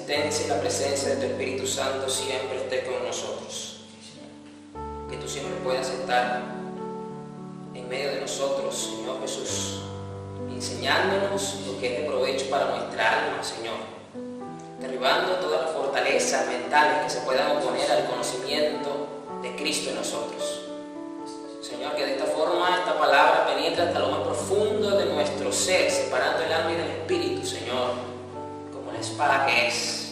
asistencia y la presencia de tu Espíritu Santo siempre esté con nosotros. Que tú siempre puedas estar en medio de nosotros, Señor Jesús, enseñándonos lo que es de provecho para nuestra alma, Señor, derribando todas las fortalezas mentales que se puedan oponer al conocimiento de Cristo en nosotros. Señor, que de esta forma esta palabra penetre hasta lo más profundo de nuestro ser, separando el alma y del espíritu, Señor, como la espada que es.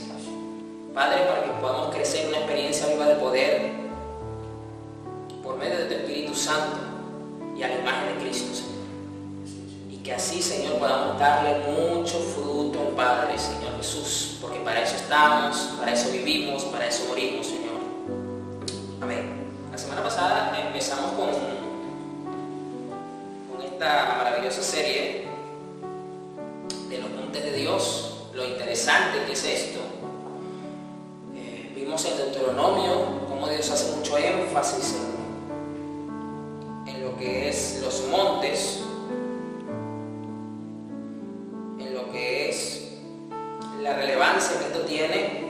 Padre, para que podamos crecer en una experiencia viva de poder por medio de tu Espíritu Santo y a la imagen de Cristo, Señor. Y que así, Señor, podamos darle mucho fruto al Padre, Señor Jesús, porque para eso estamos, para eso vivimos, para eso morimos, Señor. Amén. La semana pasada empezamos con esta maravillosa serie de los montes de Dios. Lo interesante que es esto. Vimos en Deuteronomio cómo Dios hace mucho énfasis en lo que es los montes, en lo que es la relevancia que esto tiene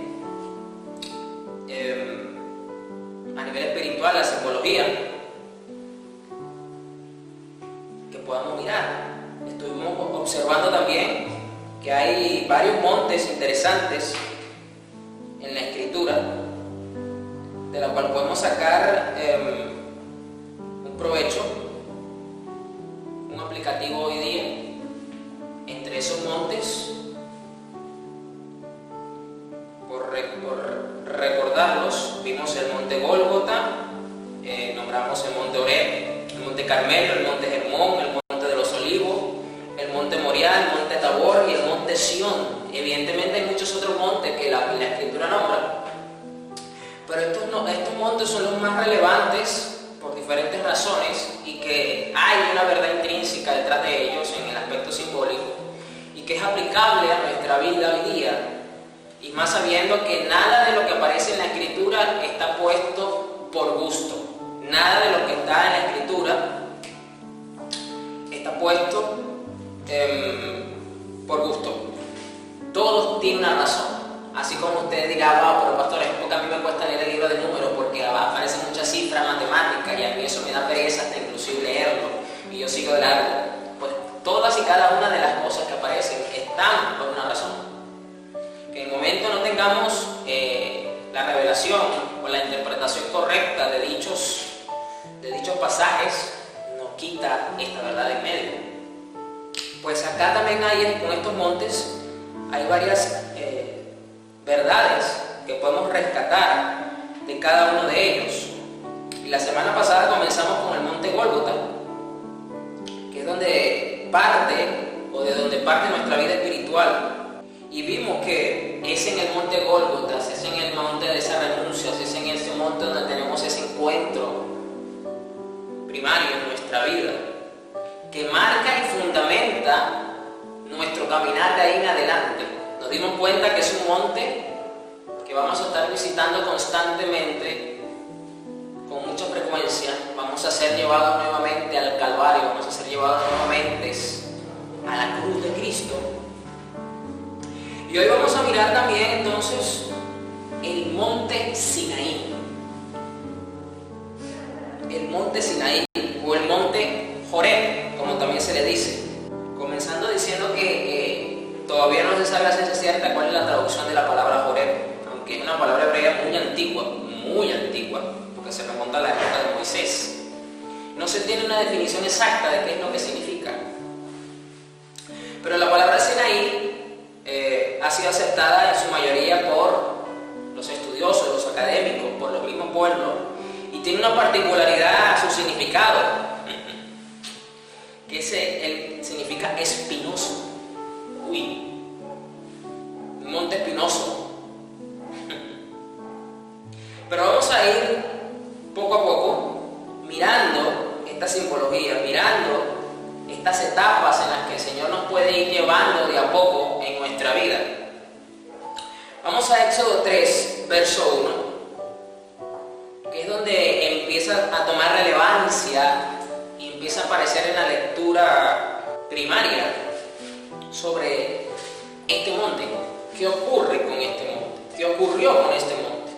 a nivel espiritual, la simbología que podamos mirar. Estuvimos observando también que hay varios montes interesantes en la Escritura, de la cual podemos sacar un provecho, un aplicativo hoy día. Entre esos montes, por recordarlos, vimos el monte Gólgota, nombramos el monte Oreb, el monte Carmelo, el monte Hermón, el monte de los Olivos, el monte Moriah, el monte Tabor y el monte Sión. Evidentemente hay muchos otros montes que la Escritura nombra, pero estos montes son los más relevantes por diferentes razones y que hay una verdad intrínseca detrás de ellos en el aspecto simbólico y que es aplicable a nuestra vida hoy día. Y más sabiendo que nada de lo que aparece en la Escritura está puesto por gusto. Nada de lo que está en la Escritura está puesto por gusto. Todo tiene una razón. Así como usted dirá, wow, pero pastor, es porque a mí me cuesta leer el libro de números porque aparecen muchas cifras matemáticas y a mí eso me da pereza hasta inclusive leerlo y yo sigo de largo. Pues todas y cada una de las cosas que aparecen están por una razón. Que en el momento no tengamos la revelación o la interpretación correcta de dichos pasajes, nos quita esta verdad en medio. Pues acá también con estos montes hay varias verdades que podemos rescatar de cada uno de ellos. Y la semana pasada comenzamos con el monte Gólgota, que es donde parte nuestra vida espiritual. Y vimos que es en el monte Gólgota, es en el monte de esa renuncia, es en ese monte donde tenemos ese encuentro primario en nuestra vida, que marca y fundamenta nuestro caminar de ahí en adelante. Nos dimos cuenta que es un monte que vamos a estar visitando constantemente, con mucha frecuencia. Vamos a ser llevados nuevamente al Calvario, vamos a ser llevados nuevamente a la cruz de Cristo. Y hoy vamos a mirar también entonces el monte Sinaí. El monte Sinaí o el monte Joreb, como también se le dice. Comenzando diciendo que todavía no se sabe a ciencia cierta cuál es la traducción de la palabra Joreb, aunque es una palabra hebrea muy antigua, porque se remonta a la época de Moisés. No se tiene una definición exacta de qué es lo que significa. Pero la palabra Sinaí ha sido aceptada en su mayoría por los estudiosos, los académicos, por los mismos pueblos, y tiene una particularidad a su significado, que significa espinoso. Un monte espinoso. Pero vamos a ir poco a poco mirando esta simbología, mirando estas etapas en las que el Señor nos puede ir llevando de a poco en nuestra vida. Vamos a Éxodo 3, verso 1, que es donde empieza a tomar relevancia y empieza a aparecer en la lectura primaria sobre este monte. ¿qué ocurre con este monte? ¿Qué ocurrió con este monte?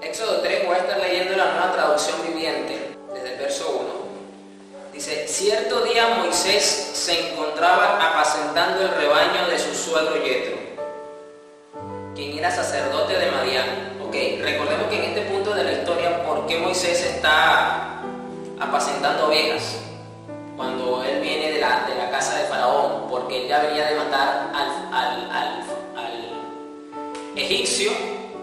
Éxodo 3, voy a estar leyendo la Nueva Traducción Viviente, desde el verso 1. Dice: cierto día Moisés se encontraba apacentando el rebaño de su suegro Yetro, quien era sacerdote de Madián. Ok, recordemos que en este punto de la historia, ¿por qué Moisés está apacentando ovejas? Cuando él viene de la casa de Faraón, porque él ya venía de matar al egipcio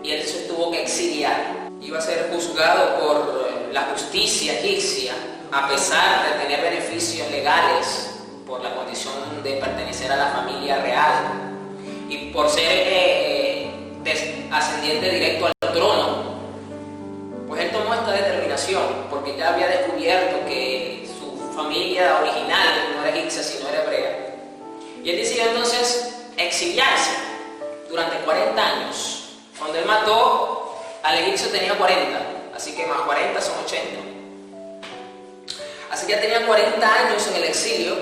y él se tuvo que exiliar. Iba a ser juzgado por la justicia egipcia, a pesar de tener beneficios legales por la condición de pertenecer a la familia real y por ser ascendiente directo al trono. Pues él tomó esta determinación porque ya había descubierto que su familia original no era egipcia sino era hebrea, y él decidió entonces exiliarse durante 40 años. Cuando él mató al egipcio tenía 40, así que más 40 son 80. Así que ya tenía 40 años en el exilio,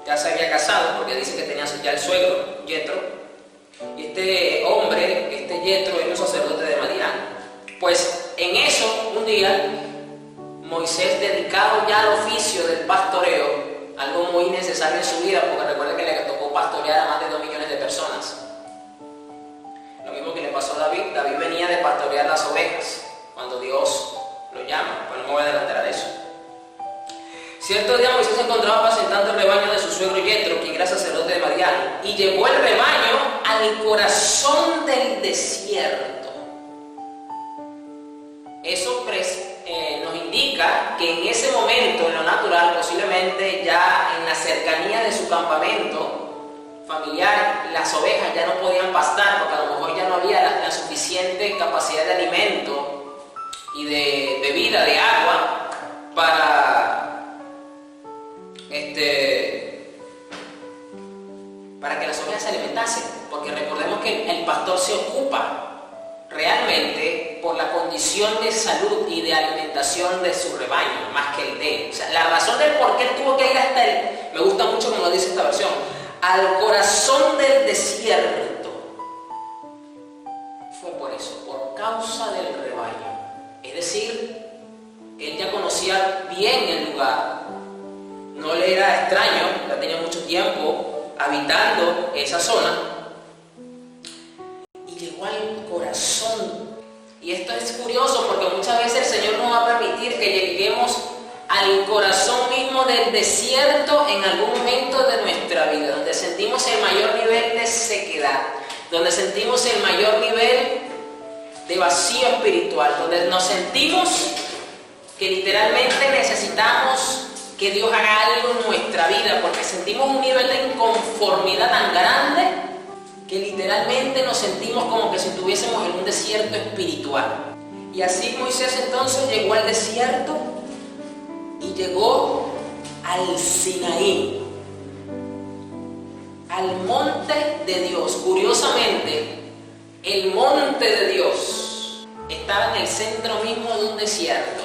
ya se había casado, porque dice que tenía ya el suegro, Yetro, y este hombre, este Yetro, era un sacerdote de Madián. Pues en eso, un día, Moisés, dedicado ya al oficio del pastoreo, algo muy necesario en su vida, porque recuerda que le tocó pastorear a más de 2 millones de personas. Lo mismo que le pasó a David. David venía de pastorear las ovejas cuando Dios lo llama. Pues no me voy a adelantar a eso. Cierto día Moisés se encontraba apacentando el rebaño de su suegro Yetro, quien era sacerdote de Madián, y llevó el rebaño al corazón del desierto. Eso nos indica que en ese momento, en lo natural, posiblemente ya en la cercanía de su campamento familiar, las ovejas ya no podían pastar porque a lo mejor ya no había la suficiente capacidad de alimento y de bebida, de agua para que las ovejas se alimentasen, porque recordemos que el pastor se ocupa realmente por la condición de salud y de alimentación de su rebaño, más que el de él. O sea, la razón del por qué él tuvo que ir hasta él, me gusta mucho como lo dice esta versión, al corazón del desierto, fue por eso, por causa del rebaño. Es decir, él ya conocía bien el lugar, no le era extraño, ya tenía mucho tiempo habitando esa zona, y llegó al corazón. Y esto es curioso porque muchas veces el Señor nos va a permitir que lleguemos al corazón mismo del desierto en algún momento de nuestra vida, donde sentimos el mayor nivel de sequedad, donde sentimos el mayor nivel de vacío espiritual, donde nos sentimos que literalmente necesitamos que Dios haga algo en nuestra vida, porque sentimos un nivel de inconformidad tan grande que literalmente nos sentimos como que si estuviésemos en un desierto espiritual. Y así Moisés entonces llegó al desierto y llegó al Sinaí, al monte de Dios. Curiosamente, el monte de Dios estaba en el centro mismo de un desierto.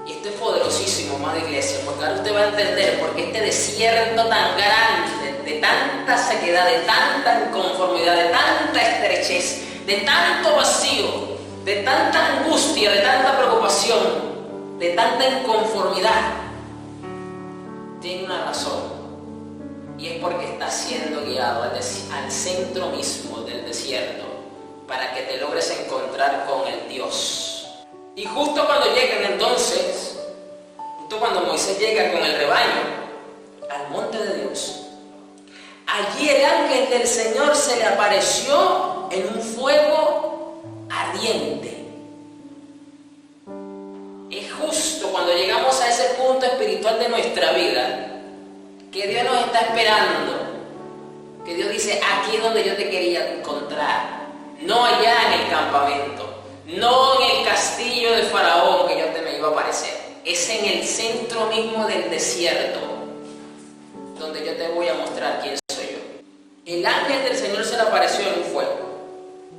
Y esto es poderosísimo, amada iglesia, porque ahora usted va a entender por qué este desierto tan grande, de tanta sequedad, de tanta inconformidad, de tanta estrechez, de tanto vacío, de tanta angustia, de tanta preocupación, de tanta inconformidad, tiene una razón. Y es porque está siendo guiado al centro mismo del desierto para que te logres encontrar con el Dios. Y justo cuando llegan entonces, justo cuando Moisés llega con el rebaño al monte de Dios, allí el ángel del Señor se le apareció en un fuego ardiente. Es justo cuando llegamos a ese punto espiritual de nuestra vida que Dios nos está esperando, que Dios dice: aquí es donde yo te quería encontrar, no allá en el campamento, no en el castillo de Faraón que yo te me iba a aparecer, es en el centro mismo del desierto donde yo te voy a mostrar quién soy yo. El ángel del Señor se le apareció en un fuego.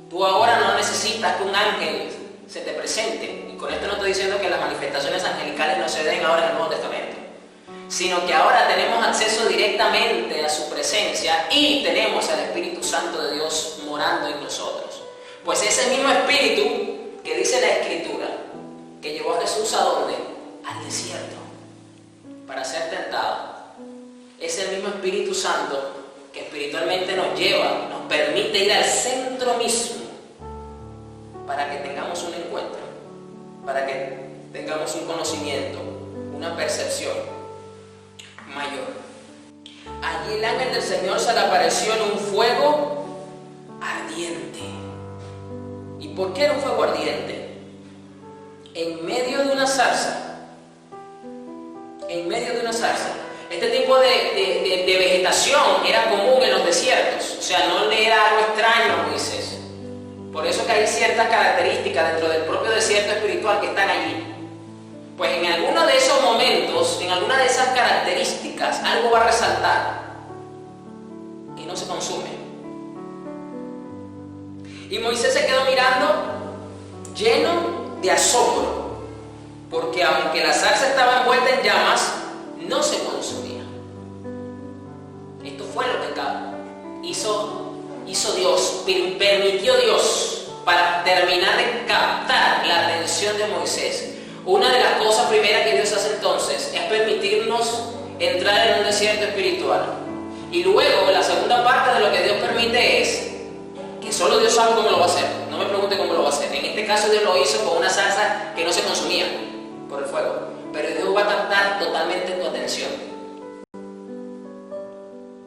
Tú ahora no necesitas que un ángel se te presente, y con esto no estoy diciendo que las manifestaciones angelicales no se den ahora en el Nuevo Testamento, sino que ahora tenemos acceso directamente a su presencia y tenemos al Espíritu Santo de Dios morando en nosotros. Pues ese mismo Espíritu que dice la Escritura, que llevó a Jesús ¿a dónde? Al desierto, para ser tentado. Es el mismo Espíritu Santo que espiritualmente nos lleva, nos permite ir al centro mismo para que tengamos un encuentro, para que tengamos un conocimiento, una percepción mayor. Allí el ángel del Señor se le apareció en un fuego ardiente. ¿Y por qué era un fuego ardiente? En medio de una zarza. En medio de una zarza. Este tipo de vegetación era común en los desiertos. O sea, no le era algo extraño a Moisés. Por eso que hay ciertas características dentro del propio desierto espiritual que están allí. Pues en alguno de esos momentos, en alguna de esas características, algo va a resaltar y no se consume. Y Moisés se quedó mirando lleno de asombro, porque aunque la zarza estaba envuelta en llamas, no se consumía. Esto fue lo que hizo Dios, permitió Dios para terminar de captar la atención de Moisés. Una de las cosas primeras que Dios hace entonces es permitirnos entrar en un desierto espiritual. Y luego la segunda parte de lo que Dios permite es que solo Dios sabe cómo lo va a hacer. No me pregunte cómo lo va a hacer. En este caso Dios lo hizo con una zarza que no se consumía por el fuego. Pero Dios va a captar totalmente tu atención.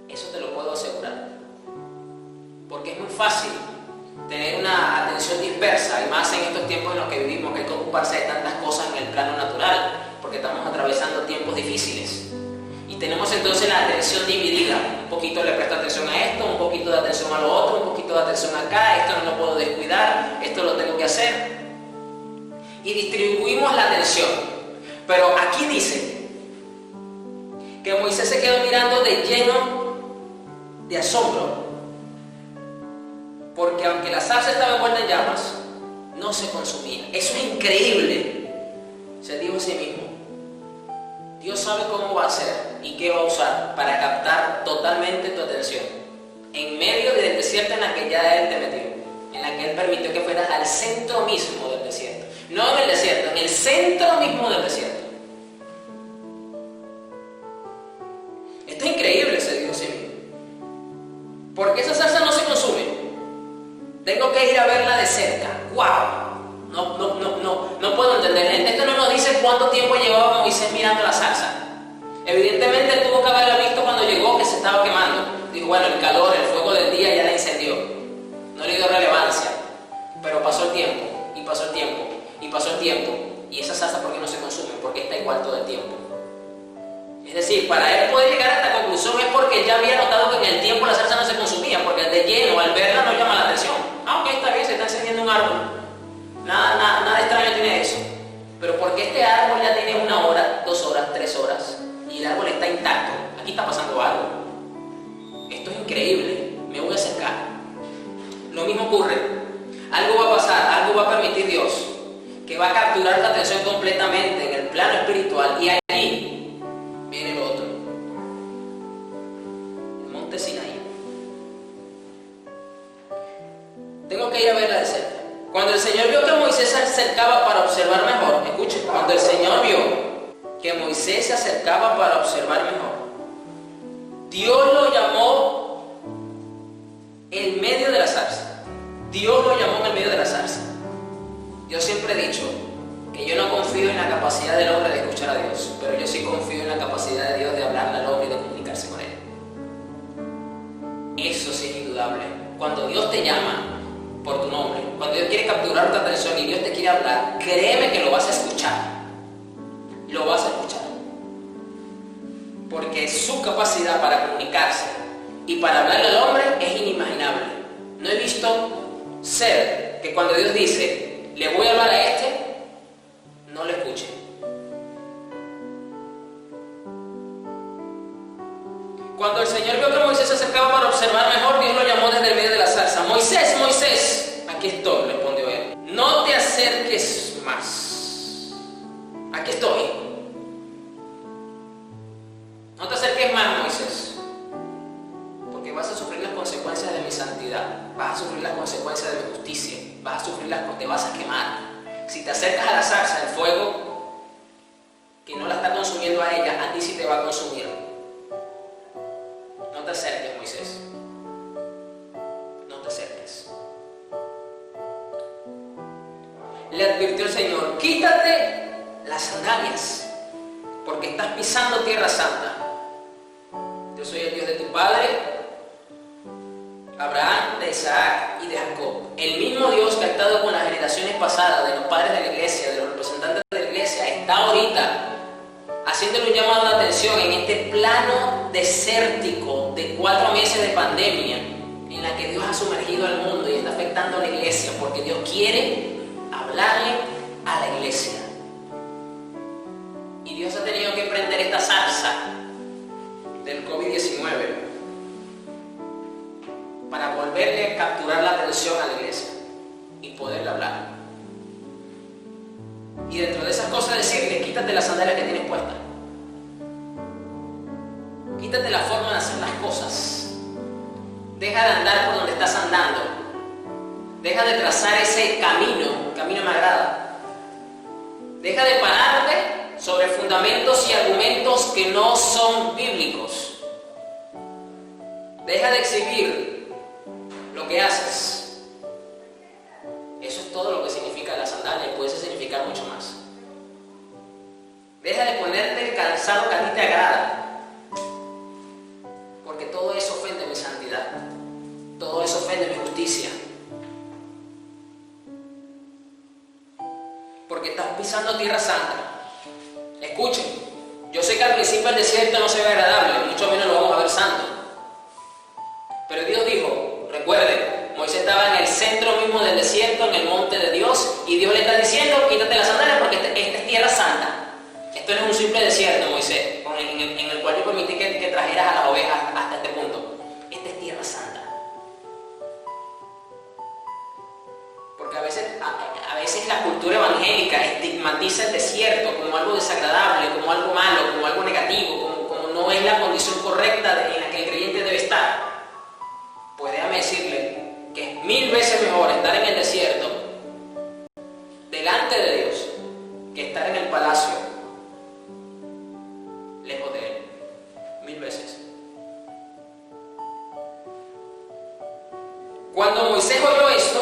Eso te lo puedo asegurar. Porque es muy fácil tener una atención dispersa, y más en estos tiempos en los que vivimos, que hay que ocuparse de tantas cosas en el plano natural, porque estamos atravesando tiempos difíciles. Y tenemos entonces la atención dividida. Un poquito le presto atención a esto, un poquito de atención a lo otro, un poquito de atención acá, esto no lo puedo descuidar, esto lo tengo que hacer. Y distribuimos la atención. Pero aquí dice que Moisés se quedó mirando de lleno de asombro, porque aunque la zarza estaba envuelta en llamas, no se consumía. Eso es increíble. Se dijo a sí mismo: Dios sabe cómo va a hacer y qué va a usar para captar totalmente tu atención en medio del desierto en la que ya Él te metió, en la que Él permitió que fueras al centro mismo del desierto. No en el desierto, en el centro mismo del desierto. Esto es increíble, se dijo a sí mismo. ¿Por qué esa zarza no se consume? Tengo que ir a verla de cerca. ¡Wow! No puedo entender. El texto no nos dice cuánto tiempo llevaba Moisés mirando la zarza. Evidentemente tuvo que haberla visto cuando llegó, que se estaba quemando. Dijo, bueno, el calor, el fuego del día ya la incendió. No le dio relevancia. Pero pasó el tiempo, y pasó el tiempo, y pasó el tiempo. Y esa zarza, ¿por qué no se consume? Porque está igual todo el tiempo. Es decir, para él poder llegar a esta conclusión es porque él ya había notado que en el tiempo la zarza no se consumía, porque de lleno, al verla, no llama la atención. Ah, ok, está bien, se está encendiendo un árbol. Nada extraño tiene eso. Pero porque este árbol ya tiene 1 hora, 2 horas, 3 horas, y el árbol está intacto, aquí está pasando algo. Esto es increíble, me voy a acercar. Lo mismo ocurre. Algo va a pasar, algo va a permitir Dios, que va a capturar la atención completamente en el plano espiritual, y allí viene lo otro. El monte Sinaí. Tengo que ir a verla de cerca. Cuando el Señor vio que Moisés se acercaba para observar mejor, escuchen, cuando el Señor vio que Moisés se acercaba para observar mejor, Dios lo llamó en medio de la zarza. Dios lo llamó en el medio de la zarza. Yo siempre he dicho que yo no confío en la capacidad del hombre de escuchar a Dios, pero yo sí confío en la capacidad de Dios de hablarle al hombre y de comunicarse con él. Eso sí es indudable. Cuando Dios te llama por tu nombre, cuando Dios quiere capturar tu atención y Dios te quiere hablar, créeme que lo vas a escuchar. Lo vas a escuchar. Porque su capacidad para comunicarse y para hablarle al hombre es inimaginable. No he visto ser que cuando Dios dice, le voy a hablar a este, no le escuche. Cuando el Señor vio que Moisés se acercaba para observar mejor, Dios lo llamó desde el medio de la zarza. Moisés, Moisés, aquí estoy, respondió él. No te acerques más. Aquí estoy. acerques más, Moisés, porque vas a sufrir las consecuencias de mi santidad, vas a sufrir las consecuencias de mi justicia, te vas a quemar. Si te acercas a la zarza, el fuego que no la está consumiendo a ella, a ti sí te va a consumir. No te acerques, Moisés. No te acerques. Le advirtió el Señor: quítate las sandalias, porque estás pisando tierra santa. Yo soy el Dios de tu padre, Abraham, de Isaac y de Jacob. El mismo Dios que ha estado con las generaciones pasadas, de los padres de la iglesia, de los representantes de la iglesia, está ahorita haciéndole un llamado de atención en este plano desértico de 4 meses de pandemia, en la que Dios ha sumergido al mundo y está afectando a la iglesia, porque Dios quiere hablarle a la iglesia. Y Dios ha tenido que prender esta zarza del COVID-19 para volverle a capturar la atención a la iglesia y poderle hablar. Y dentro de esas cosas decirle: quítate las sandalias que tienes puestas. Quítate la forma de hacer las cosas. Deja de andar por donde estás andando. Deja de trazar ese camino me agrada. Deja de pararte sobre fundamentos y argumentos que no son bíblicos. Deja de exhibir lo que haces. Eso es todo lo que significa la sandalia, y puede significar mucho más. Deja de ponerte el calzado que a ti te agrada, porque todo eso ofende mi santidad, todo eso ofende mi justicia, porque estás pisando tierra santa. Escuchen, yo sé que al principio el desierto no se ve agradable, mucho menos lo vamos a ver santo, pero Dios dijo, recuerden, Moisés estaba en el centro mismo del desierto, en el monte de Dios, y Dios le está diciendo: quítate las sandalias porque esta es tierra santa. Esto no es un simple desierto, Moisés, en el cual yo permití que trajeras a las ovejas hasta este punto. Esta es tierra santa. Porque a veces la cultura evangélica estigmatiza el desierto como algo desagradable, como algo malo, como algo negativo, como no es la condición correcta en la que el creyente debe estar. Pues déjame decirle que es 1000 veces mejor estar en el desierto delante de Dios que estar en el palacio lejos de Él. 1000 veces. Cuando Moisés oyó esto,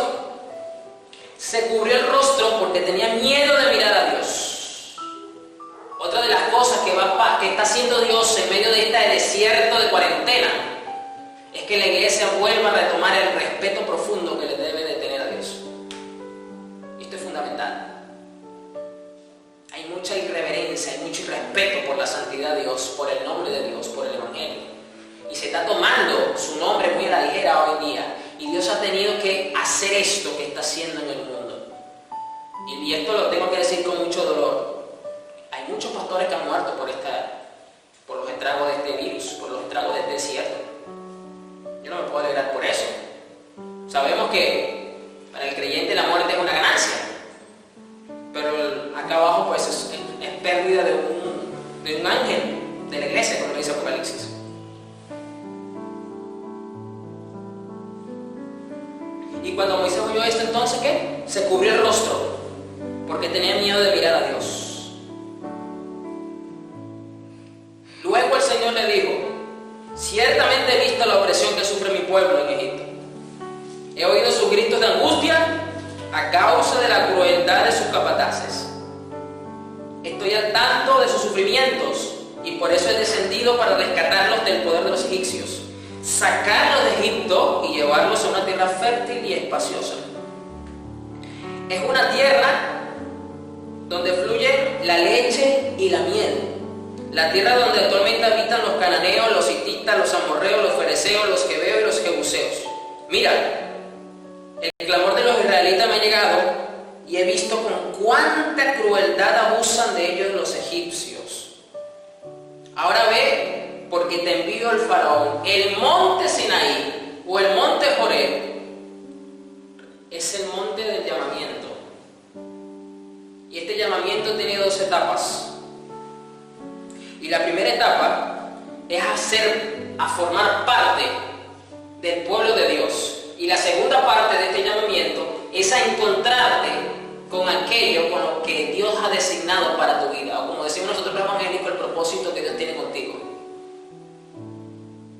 se cubrió el rostro porque tenía miedo de mirar a Dios. Otra de las cosas que está haciendo Dios en medio de este desierto de cuarentena es que la iglesia vuelva a retomar el respeto profundo que le debe de tener a Dios. Esto es fundamental. Hay mucha irreverencia, hay mucho irrespeto por la santidad de Dios, por el nombre de Dios, por el Evangelio. Y se está tomando su nombre muy a la ligera hoy en día. Y Dios ha tenido que hacer esto que está haciendo en el mundo. Y esto lo tengo que decir con mucho dolor. Hay muchos pastores que han muerto por los estragos de este virus, por los estragos de este desierto. Yo no me puedo alegrar por eso. Sabemos que para el creyente la muerte es una ganancia, pero acá abajo pues es pérdida de un ángel de la iglesia, como dice Apocalipsis. Y cuando Moisés oyó esto, entonces ¿qué? Se cubrió el rostro porque tenía miedo de mirar a Dios. Luego el Señor le dijo: ciertamente he visto la opresión que sufre mi pueblo en Egipto. He oído sus gritos de angustia a causa de la crueldad de sus capataces. Estoy al tanto de sus sufrimientos y por eso he descendido para rescatarlos del poder de los egipcios, sacarlos de Egipto y llevarlos a una tierra fértil y espaciosa. Es una tierra donde fluyen la leche y la miel. La tierra donde actualmente habitan los cananeos, los hititas, los amorreos, los fereceos, los jebeos y los jebuseos. Mira, el clamor de los israelitas me ha llegado y he visto con cuánta crueldad abusan de ellos los egipcios. Ahora ve, porque te envío al faraón. El monte Sinaí o el monte Joreb es el monte del llamamiento. Y este llamamiento tiene 2 etapas. Y la primera etapa es a formar parte del pueblo de Dios. Y la segunda parte de este llamamiento es a encontrarte con aquello con lo que Dios ha designado para tu vida, o como decimos nosotros los evangélicos, el propósito que Dios tiene contigo.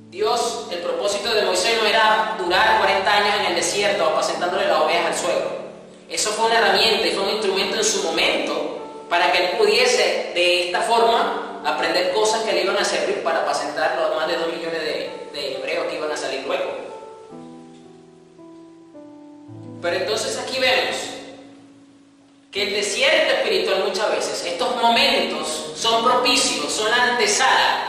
Dios, el propósito de Moisés no era durar 40 años en el desierto apacentándole las ovejas al suegro. Eso fue una herramienta y fue un instrumento en su momento para que él pudiese de esta forma aprender cosas que le iban a servir para apacentar los más de 2 millones de hebreos que iban a salir luego. Pero entonces aquí vemos que el desierto espiritual muchas veces, estos momentos son propicios, son la antesala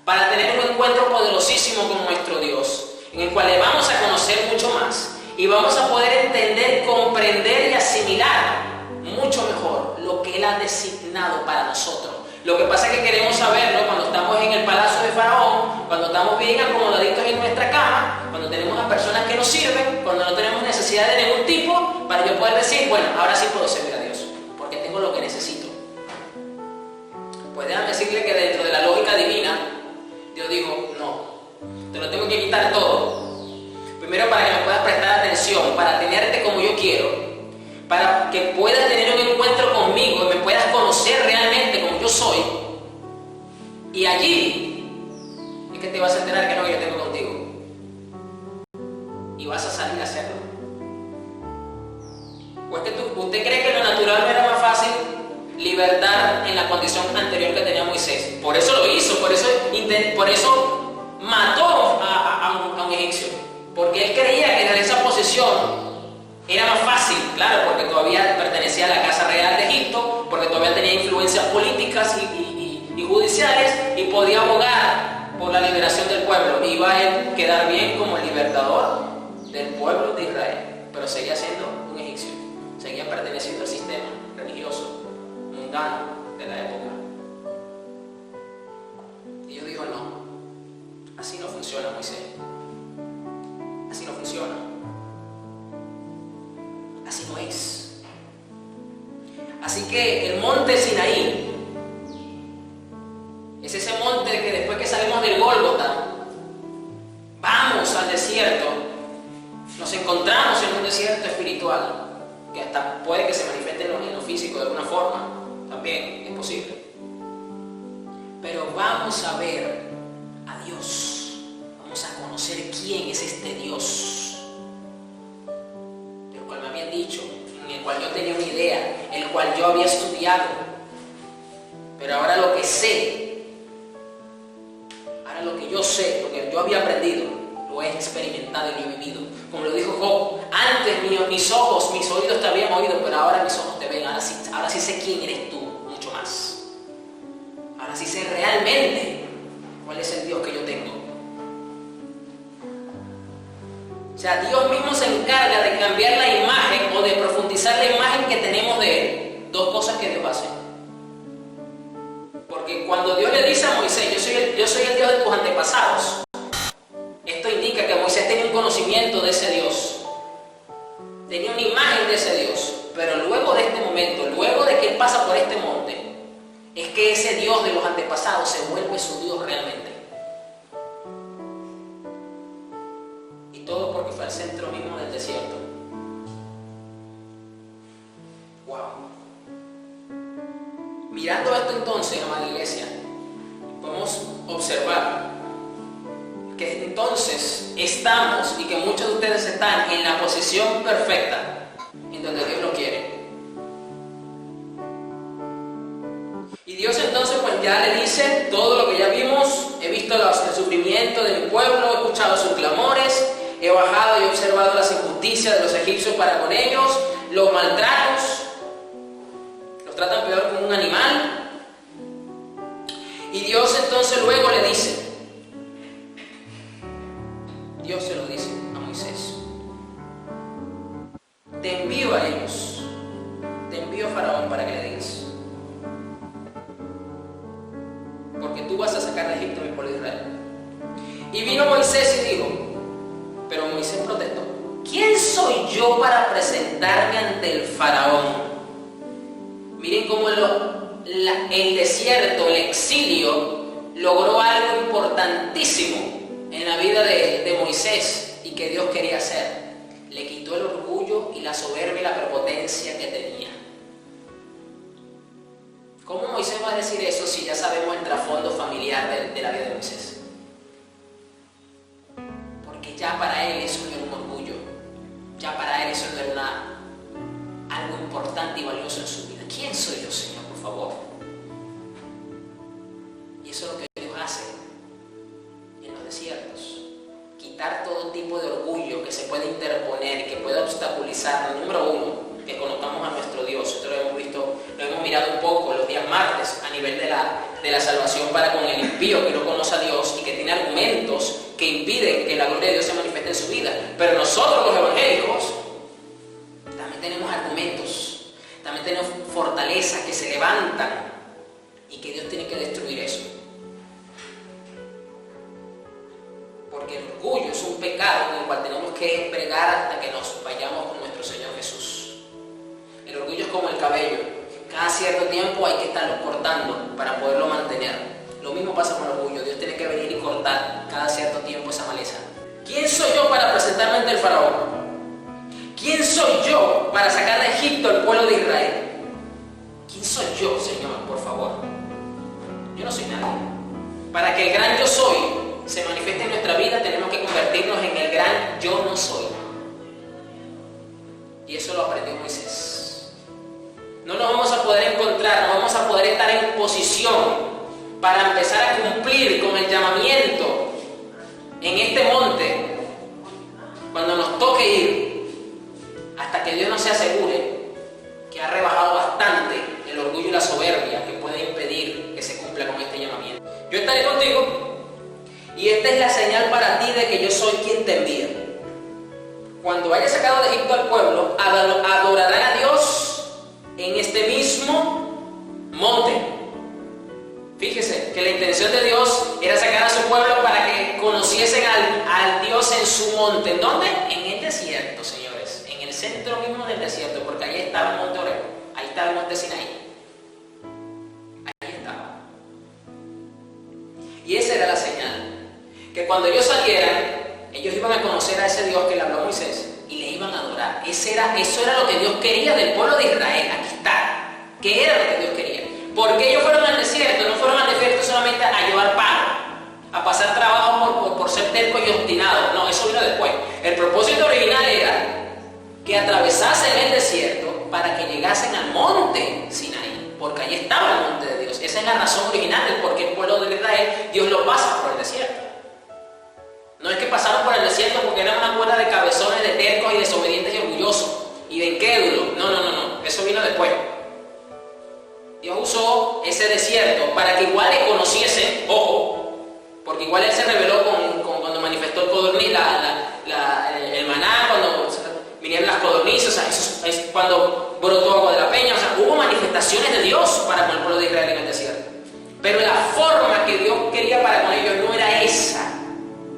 para tener un encuentro poderosísimo con nuestro Dios, en el cual le vamos a conocer mucho más y vamos a poder entender, comprender y asimilar mucho mejor lo que Él ha designado para nosotros. Lo que pasa es que queremos saberlo cuando estamos en el palacio de Faraón, cuando estamos bien acomodaditos en nuestra cama, cuando tenemos a personas que nos sirven, cuando no tenemos necesidad de ningún tipo, para yo poder decir, bueno, ahora sí puedo servir a Dios, porque tengo lo que necesito. Pues déjame decirle que dentro de la lógica divina, Dios dijo, no, te lo tengo que quitar todo. Primero para que me puedas prestar atención, para tenerte como yo quiero, para que puedas tener un encuentro conmigo y me puedas conocer realmente como yo soy. Y allí es que te vas a enterar que es lo que yo tengo contigo. Y vas a salir a hacerlo. ¿O es que usted cree que lo natural no era más fácil libertar en la condición anterior que tenía Moisés? Por eso lo hizo, por eso mató a un egipcio. Porque él creía que desde esa posición era más fácil, claro, porque todavía pertenecía a la Casa Real de Egipto, porque todavía tenía influencias políticas y judiciales y podía abogar por la liberación del pueblo. Iba a él quedar bien como el libertador del pueblo de Israel, pero seguía siendo un egipcio, seguía perteneciendo al sistema religioso, mundano de la época. Y yo digo, no, así no funciona, Moisés. Así no funciona. Así no es. Así que el monte Sinaí es ese monte que después que salimos del Gólgota, vamos al desierto, nos encontramos en un desierto espiritual, que hasta puede que se manifieste en lo físico de alguna forma, también es posible. Pero vamos a ver a Dios, vamos a conocer quién es este Dios, del cual me habían dicho, en el cual yo tenía una idea, el cual yo había estudiado, pero ahora lo que sé, ahora lo que yo sé, lo que yo había aprendido, lo he experimentado y lo he vivido. Como lo dijo Job, antes mis ojos, mis oídos te habían oído, pero ahora mis ojos te ven, ahora sí sé quién eres tú, mucho más. Ahora sí sé realmente cuál es el Dios que yo tengo. O sea, Dios mismo se encarga de cambiar la imagen o de profundizar la imagen que tenemos de Él. Dos cosas que Dios hace. Porque cuando Dios le dice a Moisés, yo soy el Dios de tus antepasados, esto indica que Moisés tenía un conocimiento de ese Dios, tenía una imagen de ese Dios, pero luego de este momento, luego de que él pasa por este monte, es que ese Dios de los antepasados se vuelve su Dios realmente. Y todo porque fue al centro mismo del desierto. Wow. Mirando esto entonces, amada iglesia, podemos observar que entonces estamos, y que muchos de ustedes están en la posición perfecta en donde Dios lo quiere. Y Dios entonces pues ya le dice todo lo que ya vimos. He visto el sufrimiento de mi pueblo, he escuchado sus clamores, he bajado y he observado las injusticias de los egipcios para con ellos, los maltratos, los tratan peor como un animal. Y Dios entonces luego le dice, Dios se lo dice a Moisés, te envío a ellos, te envío a Faraón para que le digas, porque tú vas a sacar de Egipto a mi pueblo de Israel. Y vino Moisés y dijo, pero Moisés protestó, ¿quién soy yo para presentarme ante el Faraón? Miren cómo el desierto, el exilio, logró algo importantísimo en la vida de Moisés y que Dios quería hacer. Le quitó el orgullo y la soberbia y la prepotencia que tenía. ¿Cómo Moisés va a decir eso si ya sabemos el trasfondo familiar de la vida de Moisés? Porque ya para él eso no era un orgullo, ya para él eso no era algo importante y valioso en su vida. ¿Quién soy yo, Señor, por favor? Y eso es lo que Dios hace en los desiertos. Quitar todo tipo de orgullo que se puede interponer, que puede obstaculizar. Número uno, que conozcamos a nuestro Dios. Esto lo hemos visto, lo hemos mirado un poco los días martes a nivel de la salvación para con el impío que no conoce a Dios y que tiene argumentos que impiden que la gloria de Dios se manifieste en su vida. Pero nosotros los evangélicos también tenemos argumentos, también tenemos fortalezas que se levantan y que Dios tiene que destruir eso. Porque el orgullo es un pecado con el cual tenemos que bregar hasta que nos vayamos con nuestro Señor Jesús. El orgullo es como el cabello. Cada cierto tiempo hay que estarlo cortando para poderlo mantener. Lo mismo pasa con el orgullo. Dios tiene que venir y cortar cada cierto tiempo esa maleza. ¿Quién soy yo para presentarme ante el faraón? ¿Quién soy yo para sacar de Egipto al pueblo de Israel? ¿Quién soy yo, Señor, por favor? Yo no soy nadie. Para que el gran yo soy se manifieste en nuestra vida, tenemos que convertirnos en el gran yo no soy. Y eso lo aprendió Moisés. No nos vamos a poder encontrar, no vamos a poder estar en posición para empezar a cumplir con el llamamiento en este monte cuando nos toque ir, hasta que Dios nos se asegure que ha rebajado bastante el orgullo y la soberbia que puede impedir que se cumpla con este llamamiento. Yo estaré contigo y esta es la señal para ti de que yo soy quien te envía. Cuando haya sacado de Egipto al pueblo, adorarán a Dios en este mismo monte. Fíjese que la intención de Dios era sacar a su pueblo para que conociesen al Dios en su monte. ¿En dónde? En el desierto, señores. En el centro mismo del desierto, porque ahí estaba el monte Oreb, ahí estaba el monte Sinaí. Ahí estaba. Y esa era la señal. Que cuando ellos salieran, ellos iban a conocer a ese Dios que le habló a Moisés y le iban a adorar. Eso era lo que Dios quería del pueblo de Israel. Aquí está. ¿Qué era lo que Dios quería? Porque ellos fueron al desierto, no fueron al desierto solamente a llevar pan, a pasar trabajo por ser tercos y obstinados. No, eso vino después. El propósito original era que atravesasen el desierto para que llegasen al monte Sinaí, porque allí estaba el monte de Dios. Esa es la razón original del por qué el pueblo de Israel, Dios lo pasa por el desierto. No es que pasaron por el desierto porque eran una cuerda de cabezones, de tercos y desobedientes y orgullosos y de incrédulos. No. Eso vino después. Dios usó ese desierto para que igual le conociesen, ojo, porque igual Él se reveló cuando manifestó el codorniz, el maná, cuando vinieron las codornices, o sea, eso es cuando brotó agua de la peña, o sea, hubo manifestaciones de Dios para con el pueblo de Israel en el desierto. Pero la forma que Dios quería para con ellos no era esa.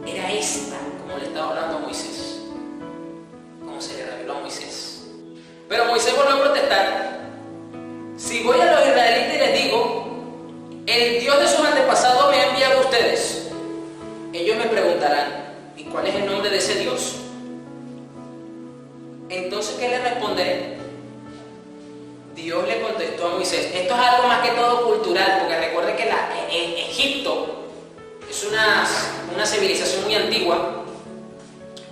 Era esta, como le estaba hablando a Moisés, como se le reveló a Moisés. Pero Moisés volvió a protestar. Si voy a los israelitas y les digo, el Dios de sus antepasados me ha enviado a ustedes, ellos me preguntarán, ¿y cuál es el nombre de ese Dios? Entonces, ¿qué le responderé? Dios le contestó a Moisés. Esto es algo más que todo cultural, porque recuerden que en Egipto es una civilización muy antigua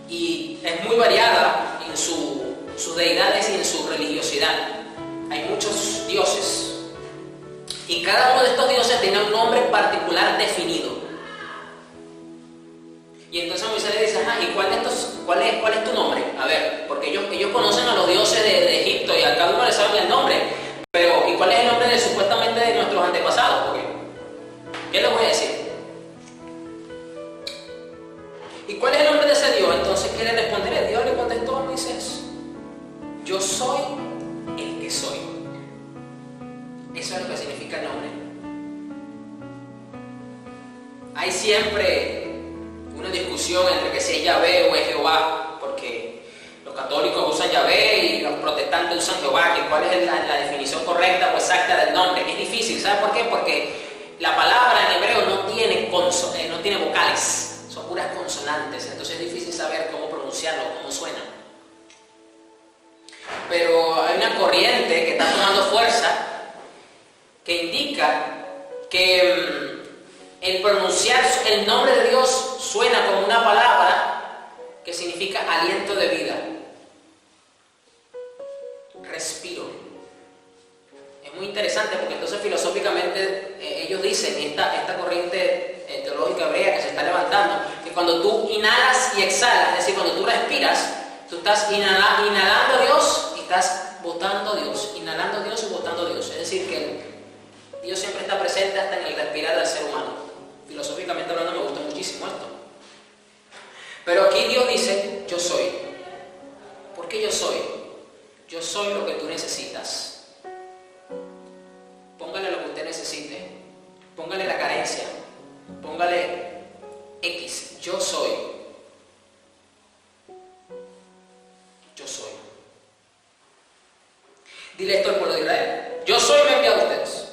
y es muy variada en sus deidades y en su religiosidad. Hay muchos dioses y cada uno de estos dioses tiene un nombre particular definido. Y entonces Moisés le dice, ¿y cuál es tu nombre? A ver, porque ellos conocen a los dioses de Egipto y a cada uno le saben el nombre, pero ¿y cuál es el nombre supuestamente de nuestros antepasados? Porque, ¿qué les voy a decir? ¿Y cuál es el nombre de ese Dios? Entonces, ¿qué le responderé? Dios le contestó a Moisés, yo soy el que soy. Eso es lo que significa el nombre. Hay siempre una discusión entre que si es Yahvé o es Jehová, porque los católicos usan Yahvé y los protestantes usan Jehová, que cuál es la definición correcta o exacta del nombre. Es difícil, ¿sabe por qué? Porque la palabra en hebreo no tiene vocales, son puras consonantes, entonces es difícil saber cómo pronunciarlo, cómo suena. Pero hay una corriente que está tomando fuerza que indica que el pronunciar el nombre de Dios suena como una palabra que significa aliento de vida, respiro. Es muy interesante porque entonces filosóficamente ellos dicen, esta corriente teológica hebrea que se está levantando, que cuando tú inhalas y exhalas, es decir, cuando tú respiras, tú estás inhalando a Dios y estás botando a Dios, inhalando a Dios y botando a Dios. Es decir, que Dios siempre está presente hasta en el respirar del ser humano. Filosóficamente hablando me gusta muchísimo esto. Pero aquí Dios dice, yo soy. ¿Por qué yo soy? Yo soy lo que tú necesitas. Póngale lo que usted necesite. Póngale la carencia. Póngale X. Yo soy. Yo soy. Dile esto al pueblo de Israel. Yo soy, me he enviado a ustedes.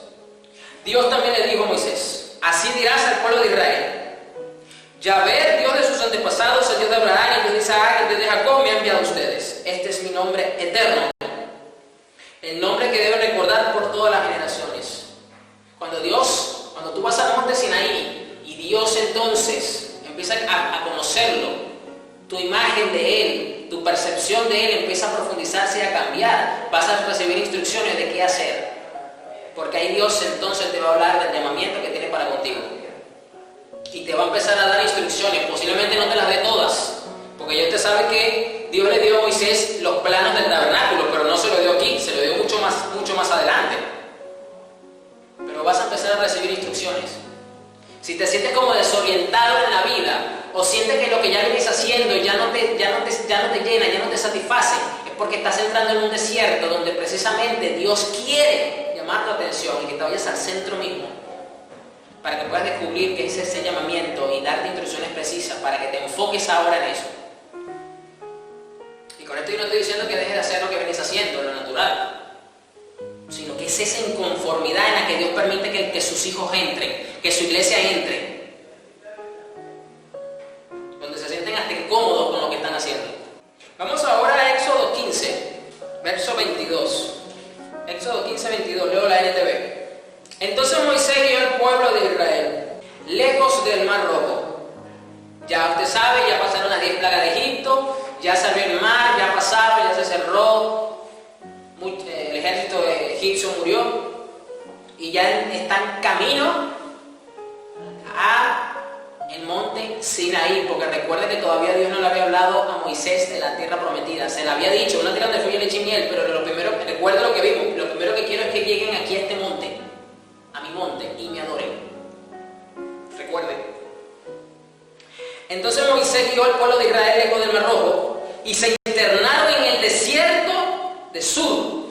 Dios también le dijo a Moisés, así dirás al pueblo de Israel, Yahvé, Dios de sus antepasados, el Dios de Abraham, el Dios de Isaac, el Dios de Jacob, me ha enviado a ustedes. Este es mi nombre eterno, el nombre que deben recordar por todas las generaciones. Cuando tú vas al monte Sinaí y Dios entonces empieza a conocerlo, tu imagen de Él, tu percepción de Él empieza a profundizarse y a cambiar, vas a recibir instrucciones de qué hacer. Porque ahí Dios entonces te va a hablar del llamamiento que tiene para contigo. Y te va a empezar a dar instrucciones. Posiblemente no te las dé todas. Porque ya usted sabe que Dios le dio a Moisés los planos del tabernáculo, pero no se lo dio aquí, se lo dio mucho más adelante. Pero vas a empezar a recibir instrucciones. Si te sientes como desorientado en la vida, o sientes que lo que ya vienes haciendo ya no te llena, ya no te satisface, es porque estás entrando en un desierto donde precisamente Dios quiere llamar tu atención y que te vayas al centro mismo para que puedas descubrir qué es ese llamamiento y darte instrucciones precisas para que te enfoques ahora en eso. Y con esto yo no estoy diciendo que dejes de hacer lo que vienes haciendo, lo natural, sino que es esa inconformidad en la que Dios permite que sus hijos entren, que su iglesia entre, donde se sienten hasta incómodos con lo que están haciendo. Vamos ahora a Éxodo 15, verso 22. Éxodo 15, 22, leo la NTV. Entonces Moisés guió al pueblo de Israel, lejos del Mar Rojo. Ya usted sabe, ya pasaron las 10 plagas de Egipto, ya se abrió el mar, ya pasaron, ya se cerró, el ejército egipcio murió, y ya están camino a el monte Sinaí, porque recuerde que todavía Dios no le había hablado a Moisés de la tierra prometida. Se le había dicho, una tierra donde fluye leche y miel, pero lo primero, recuerde lo que vimos, lo primero que quiero es que lleguen aquí a este monte, a mi monte, y me adoren. Recuerde. Entonces Moisés guió al pueblo de Israel lejos del Mar Rojo, y se internaron en el desierto de Sur,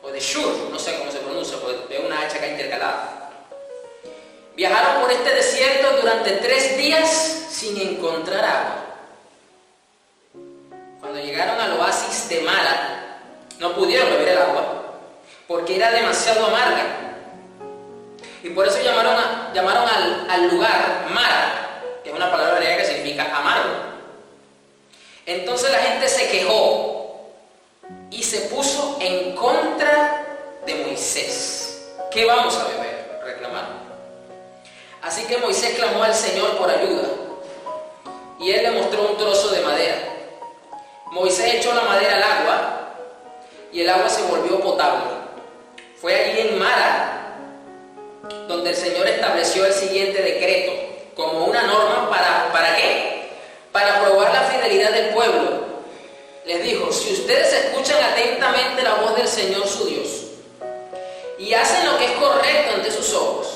o de Shur, no sé cómo se pronuncia, porque veo una H acá intercalada. Viajaron por este desierto durante 3 días sin encontrar agua. Cuando llegaron al oasis de Mara, no pudieron beber el agua, porque era demasiado amarga. Y por eso llamaron al lugar Mara, que es una palabra griega que significa amargo. Entonces la gente se quejó y se puso en contra de Moisés. ¿Qué vamos a beber?, reclamaron. Así que Moisés clamó al Señor por ayuda, y Él le mostró un trozo de madera. Moisés echó la madera al agua, y el agua se volvió potable. Fue allí en Mara donde el Señor estableció el siguiente decreto, como una norma ¿para qué? Para probar la fidelidad del pueblo. Les dijo, si ustedes escuchan atentamente la voz del Señor su Dios, y hacen lo que es correcto ante sus ojos,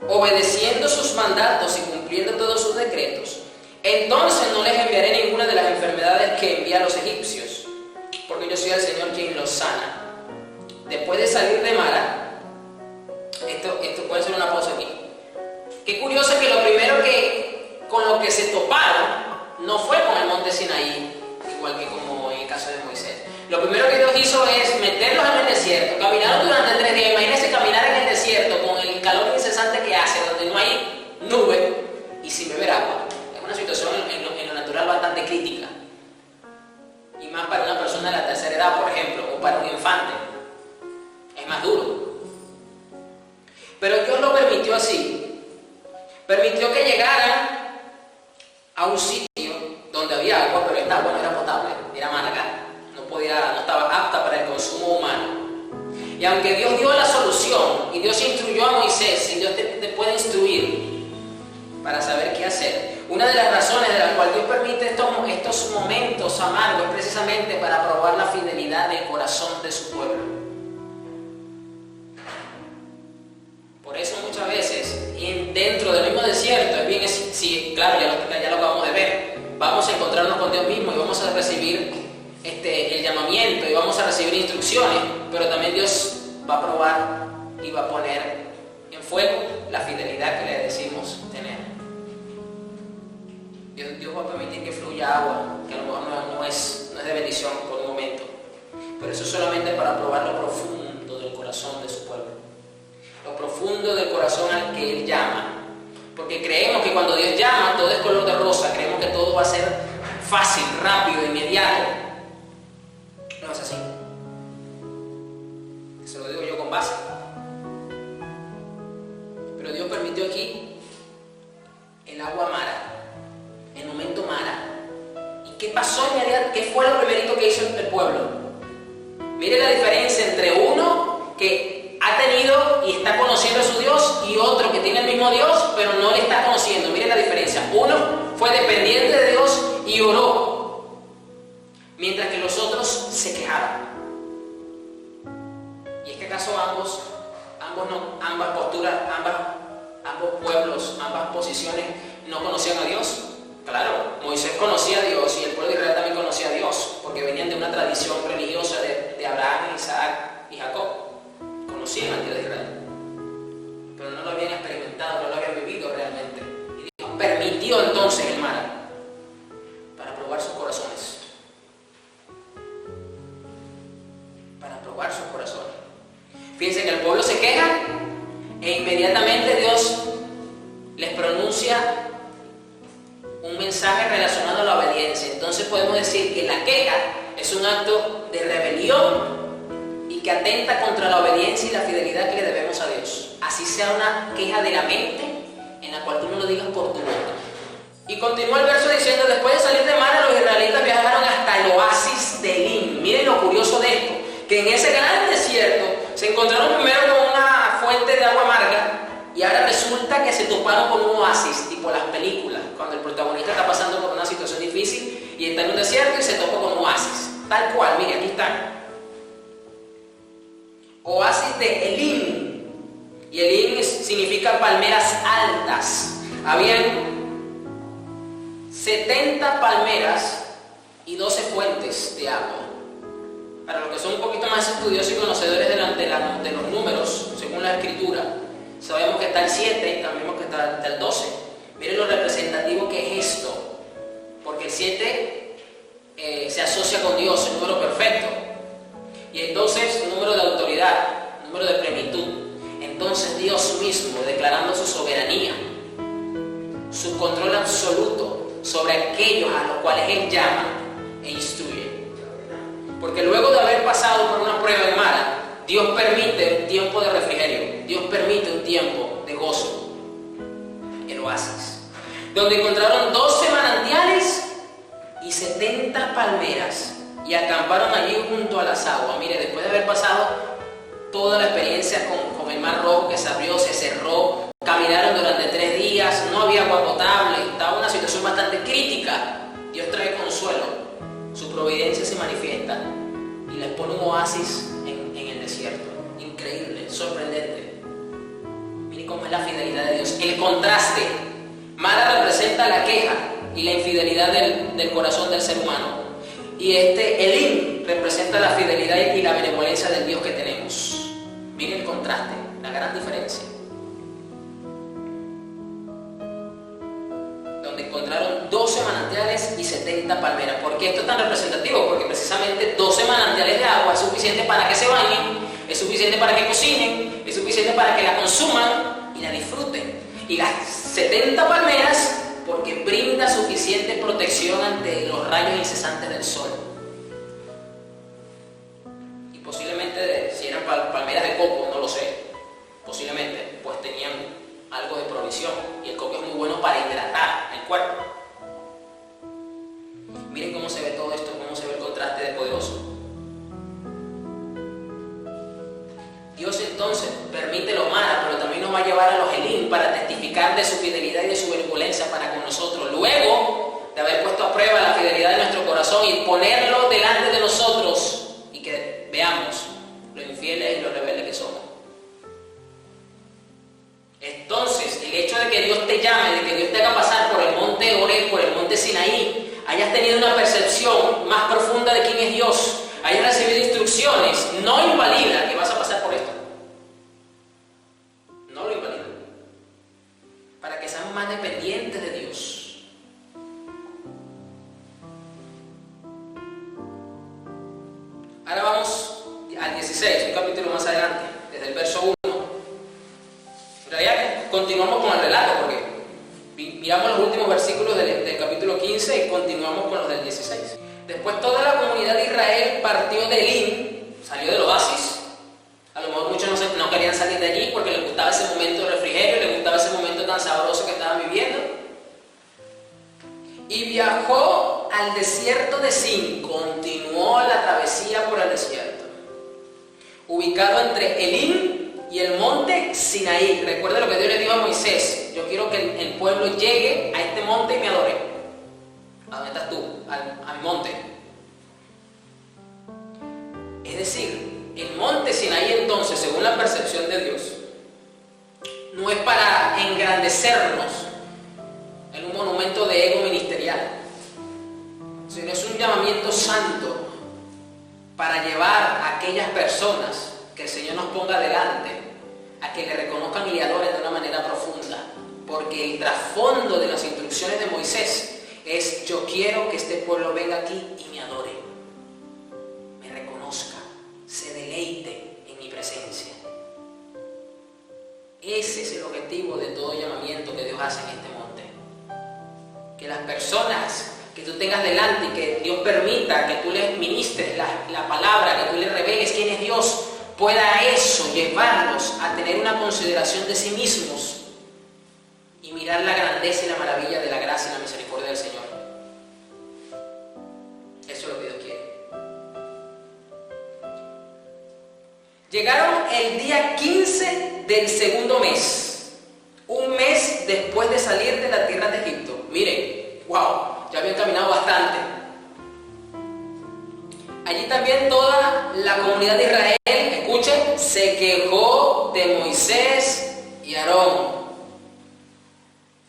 obedeciendo sus mandatos y cumpliendo todos sus decretos, entonces no les enviaré ninguna de las enfermedades que envía a los egipcios, porque yo soy el Señor quien los sana. Después de salir de Mara, esto puede ser una pausa aquí. Qué curioso es que lo primero con lo que se toparon no fue con el monte Sinaí, igual que como en el caso de Moisés. Lo primero que Dios hizo es meterlos en el desierto. Caminaron durante 3 días. Imagínense caminar en el desierto con el calor incesante donde no hay nube y sin beber agua. Es una situación en lo natural bastante crítica. Y más para una persona de la tercera edad, por ejemplo, o para un infante. Es más duro. Pero Dios lo permitió así. Permitió que llegaran a un sitio donde había agua, pero esta agua no era potable, era amarga. No estaba apta para el consumo humano. Y aunque Dios dio la solución, y Dios instruyó a Moisés, y Dios te puede instruir para saber qué hacer, una de las razones de las cuales Dios permite estos momentos amargos es precisamente para probar la fidelidad del corazón de su pueblo. Por eso muchas veces, dentro del mismo desierto, es bien, sí, claro, ya lo acabamos de ver, vamos a encontrarnos con Dios mismo y vamos a recibir el llamamiento y vamos a recibir instrucciones, pero también Dios va a probar y va a poner en fuego la fidelidad que le decimos tener. Dios va a permitir que fluya agua, que a lo mejor no es de bendición por un momento, pero eso es solamente para probar lo profundo del corazón de su pueblo, lo profundo del corazón al que Él llama, porque creemos que cuando Dios llama todo es color de rosa, creemos que todo va a ser fácil, rápido, inmediato. No es así. Eso lo digo yo con base. Pero Dios permitió aquí el agua mara, el momento mara. ¿Y qué pasó inmediatamente? ¿Qué fue lo primerito que hizo el pueblo? Mire la diferencia entre uno que ha tenido y está conociendo a su Dios y otro que tiene el mismo Dios pero no le está conociendo. Mire la diferencia. Uno fue dependiente de Dios y oró, mientras que los otros se quejaban. ¿Y es que acaso ambas posturas, ambos pueblos, ambas posiciones no conocían a Dios? Claro, Moisés conocía a Dios y el pueblo de Israel también conocía a Dios, porque venían de una tradición religiosa de Abraham, Isaac y Jacob. Conocían al Dios de Israel, pero no lo habían experimentado, no lo habían vivido realmente. Y Dios permitió entonces el mar para probar sus corazones. Probar sus corazones. Fíjense que el pueblo se queja e inmediatamente Dios les pronuncia un mensaje relacionado a la obediencia. Entonces podemos decir que la queja es un acto de rebelión y que atenta contra la obediencia y la fidelidad que le debemos a Dios. Así sea una queja de la mente en la cual tú no lo digas por tu boca. Y continúa el verso diciendo: después de salir de Mara, los israelitas viajaron hasta el oasis de Elim. Miren lo curioso de esto, que en ese gran desierto se encontraron primero con una fuente de agua amarga y ahora resulta que se toparon con un oasis, tipo las películas, cuando el protagonista está pasando por una situación difícil y está en un desierto y se topa con un oasis. Tal cual, mire, aquí está. Oasis de Elim. Y Elim significa palmeras altas. Habían 70 palmeras y 12 fuentes de agua. Para los que son un poquito más estudiosos y conocedores de los números, según la escritura, sabemos que está el 7, sabemos que está el 12. Miren lo representativo que es esto, porque el 7 se asocia con Dios, el número perfecto, y el 12 es un número de autoridad, un número de plenitud. Entonces Dios mismo, declarando su soberanía, su control absoluto sobre aquellos a los cuales Él llama e instruye. Porque luego de haber pasado por una prueba en Mara, Dios permite un tiempo de refrigerio, Dios permite un tiempo de gozo, el oasis, donde encontraron 12 manantiales y 70 palmeras y acamparon allí junto a las aguas. Mire, después de haber pasado toda la experiencia con el mar rojo que se abrió, se cerró, caminaron durante 3 días, no había agua potable, estaba en una situación bastante crítica, Dios trae consuelo. Su providencia se manifiesta y les pone un oasis en el desierto. Increíble, sorprendente. Miren cómo es la fidelidad de Dios. El contraste. Mara representa la queja y la infidelidad del corazón del ser humano. Y Elim representa la fidelidad y la benevolencia del Dios que tenemos. Miren el contraste, la gran diferencia. Donde encontraron 12 manantiales y 70 palmeras. ¿Por qué esto es tan representativo? Porque precisamente 12 manantiales de agua es suficiente para que se bañen, es suficiente para que cocinen, es suficiente para que la consuman y la disfruten. Y las 70 palmeras porque brinda suficiente protección ante los rayos incesantes del sol. Y posiblemente, si eran palmeras de coco, no lo sé, posiblemente, pues tenían algo de provisión. Y el coco es muy bueno para hidratar el cuerpo. Miren cómo se ve todo esto, cómo se ve el contraste de poderoso. Dios entonces permite lo malo, pero también nos va a llevar a los Elim para testificar de su fidelidad y de su benevolencia para con nosotros. Luego de haber puesto a prueba la fidelidad de nuestro corazón y ponerlo delante de nosotros y que veamos lo infieles y lo rebeldes que somos. Entonces, el hecho de que Dios te llame, de que Dios te haga pasar por el monte Oreb, por el monte Sinaí, hayas tenido una percepción más profunda de quién es Dios, hayas recibido instrucciones, no invalida que vas a pasar por esto. No lo invalida. Para que sean más dependientes de Dios. Ahora vamos al 16, un capítulo más adelante, desde el verso 1. En realidad continuamos con el relato, porque miramos los últimos versículos del capítulo 15 y continuamos con los del 16. Después toda la comunidad de Israel partió de Elim, salió del oasis. A lo mejor muchos no querían salir de allí porque les gustaba ese momento de refrigerio, les gustaba ese momento tan sabroso que estaban viviendo. Y viajó al desierto de Sin, continuó la travesía por el desierto, ubicado entre Elim y el monte Sinaí. Recuerda lo que Dios le dijo a Moisés: yo quiero que el pueblo llegue a este monte y me adore. ¿A dónde estás tú? Al monte. Es decir, el monte Sinaí entonces, según la percepción de Dios, no es para engrandecernos en un monumento de ego ministerial, sino es un llamamiento santo para llevar a aquellas personas que el Señor nos ponga delante a que le reconozcan y le adoren de una manera profunda, porque el trasfondo de las instrucciones de Moisés es: yo quiero que este pueblo venga aquí y me adore, me reconozca, se deleite en mi presencia. Ese es el objetivo de todo llamamiento que Dios hace en este monte. Que las personas que tú tengas delante y que Dios permita que tú les ministres la palabra, que tú les reveles quién es Dios, pueda eso llevarlos a tener una consideración de sí mismos y mirar la grandeza y la maravilla de la gracia y la misericordia del Señor. Eso es lo que Dios quiere. Llegaron el día 15 del segundo mes, un mes después de salir de la tierra de Egipto. Miren, wow, ya habían caminado bastante. Allí también toda la comunidad de Israel, escuchen, se quejó de Moisés y Aarón.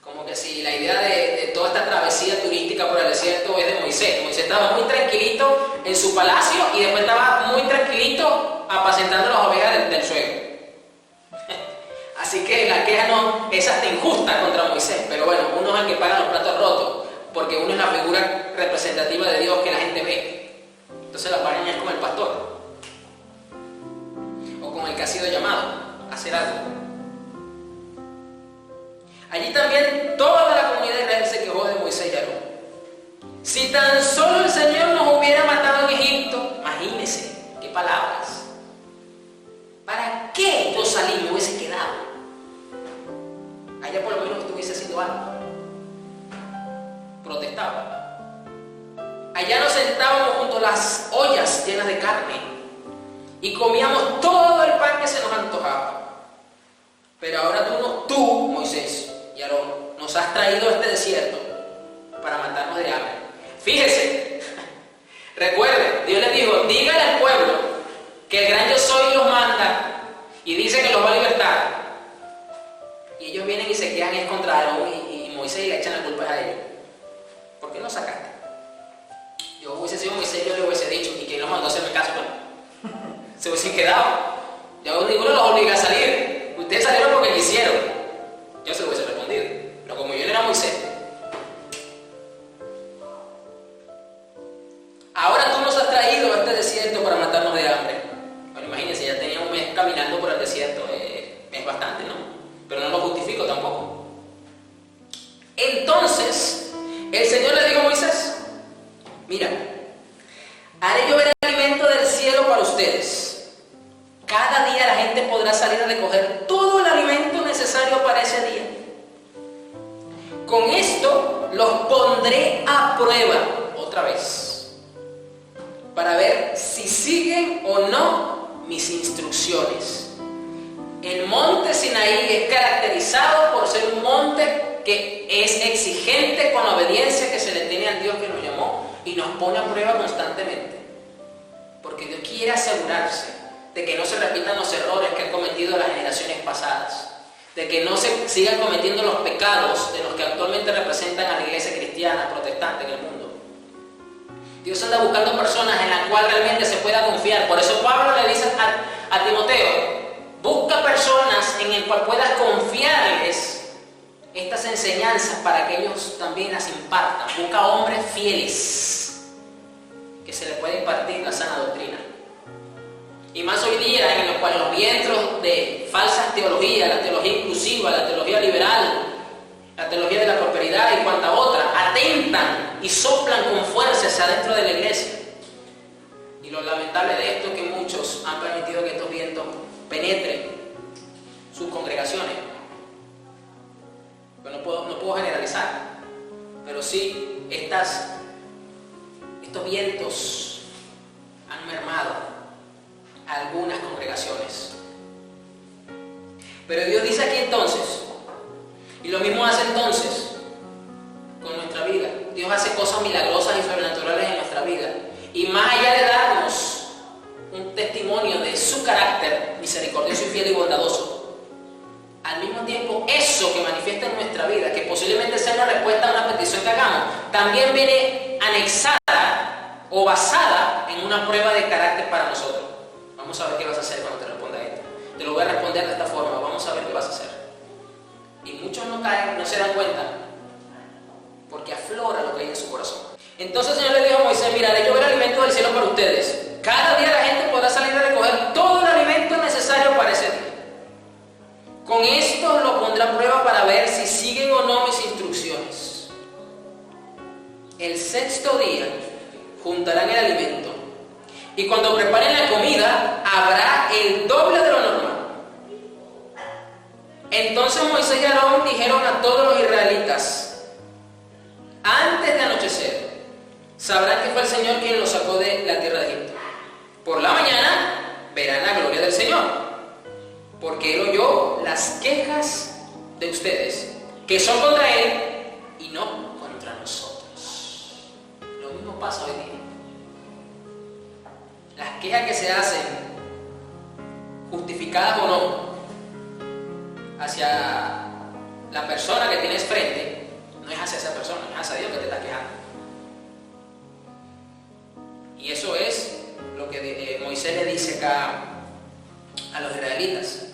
Como que si la idea de toda esta travesía turística por el desierto es de Moisés. Moisés estaba muy tranquilito en su palacio y después estaba muy tranquilito apacentando las ovejas del suegro. Así que la queja no es hasta injusta contra Moisés, pero bueno, uno es el que paga los platos rotos, porque uno es la figura representativa de Dios que la gente ve. Entonces la pareña es como el pastor, o como el que ha sido llamado a hacer algo. Allí también toda la comunidad de Israel se quejó de Moisés y Aarón. Si tan solo el Señor nos hubiera matado en Egipto, imagínense, qué palabras. ¿Para qué yo salí? Me hubiese quedado. Allá por lo menos estuviese haciendo algo. Protestaba. Allá nos sentábamos junto a las ollas llenas de carne y comíamos todo el pan que se nos antojaba. Pero ahora tú, Moisés y Aarón, nos has traído a este desierto para matarnos de hambre. Fíjense, recuerden, Dios les dijo: díganle al pueblo que el gran yo soy los manda y dice que los va a libertar. Y ellos vienen y se quedan contra Aarón y Moisés y le echan la culpa a ellos. ¿Por qué no sacaste? Yo hubiese sido Moisés, yo le hubiese dicho: ¿y quién los mandó a hacerme caso? Se hubiesen quedado. Yo ninguno los obliga a salir. Ustedes salieron porque quisieron. Yo se lo hubiese respondido. Pero como yo no era Moisés. Ahora tú nos has traído a este desierto para matarnos de hambre. Bueno, imagínense, ya tenía un mes caminando por el desierto. Es bastante, ¿no? Pero no lo justifico tampoco. El Señor le dijo a Moisés: mira, haré llover alimento del cielo para ustedes. Cada día la gente podrá salir a recoger todo el alimento necesario para ese día. Con esto los pondré a prueba otra vez, para ver si siguen o no mis instrucciones. El monte Sinaí es caracterizado por ser un monte que es exigente con la obediencia que se le tiene al Dios que nos llamó y nos pone a prueba constantemente. Porque Dios quiere asegurarse de que no se repitan los errores que han cometido las generaciones pasadas, de que no se sigan cometiendo los pecados de los que actualmente representan a la iglesia cristiana protestante en el mundo. Dios anda buscando personas en las cuales realmente se pueda confiar. Por eso Pablo le dice a Timoteo: busca personas en las cuales puedas confiarles estas enseñanzas para que ellos también las impartan. Busca hombres fieles que se les pueda impartir la sana doctrina. Y más hoy día, en los cuales los vientos de falsas teologías, la teología inclusiva, la teología liberal, la teología de la prosperidad y cuanta otra, atentan y soplan con fuerza hacia adentro de la iglesia. Y lo lamentable de esto es que muchos han permitido que estos vientos penetren sus congregaciones. Pero no puedo generalizar, pero sí estos vientos han mermado algunas congregaciones. Pero Dios dice aquí entonces, y lo mismo hace entonces con nuestra vida. Dios hace cosas milagrosas y sobrenaturales en nuestra vida, y más allá de darnos un testimonio de su carácter misericordioso y fiel y bondadoso, al mismo tiempo eso que manifiesta en nuestra vida, que posiblemente sea una respuesta a una petición que hagamos, también viene anexada o basada en una prueba de carácter para nosotros. Vamos a ver qué vas a hacer cuando te responda esto. Te lo voy a responder de esta forma, vamos a ver qué vas a hacer. Y muchos no caen, no se dan cuenta, porque aflora lo que hay en su corazón. Entonces el Señor le dijo a Moisés: mira, haré llover alimento del cielo para ustedes. Cada día la gente podrá salir a recoger todo el alimento necesario para ese día. Con esto lo pondré a prueba para ver si siguen o no mis instrucciones. El sexto día juntarán el alimento, y cuando preparen la comida habrá el doble de lo normal. Entonces Moisés y Aarón dijeron a todos los israelitas: antes de anochecer sabrán que fue el Señor quien los sacó de la tierra de Egipto. Por la mañana verán la gloria del Señor, porque Él oyó las quejas de ustedes, que son contra Él y no contra nosotros. Lo mismo pasa hoy día. Las quejas que se hacen, justificadas o no, hacia la persona que tienes frente, no es hacia esa persona, es hacia Dios que te está quejando. Y eso es lo que Moisés le dice acá a los israelitas.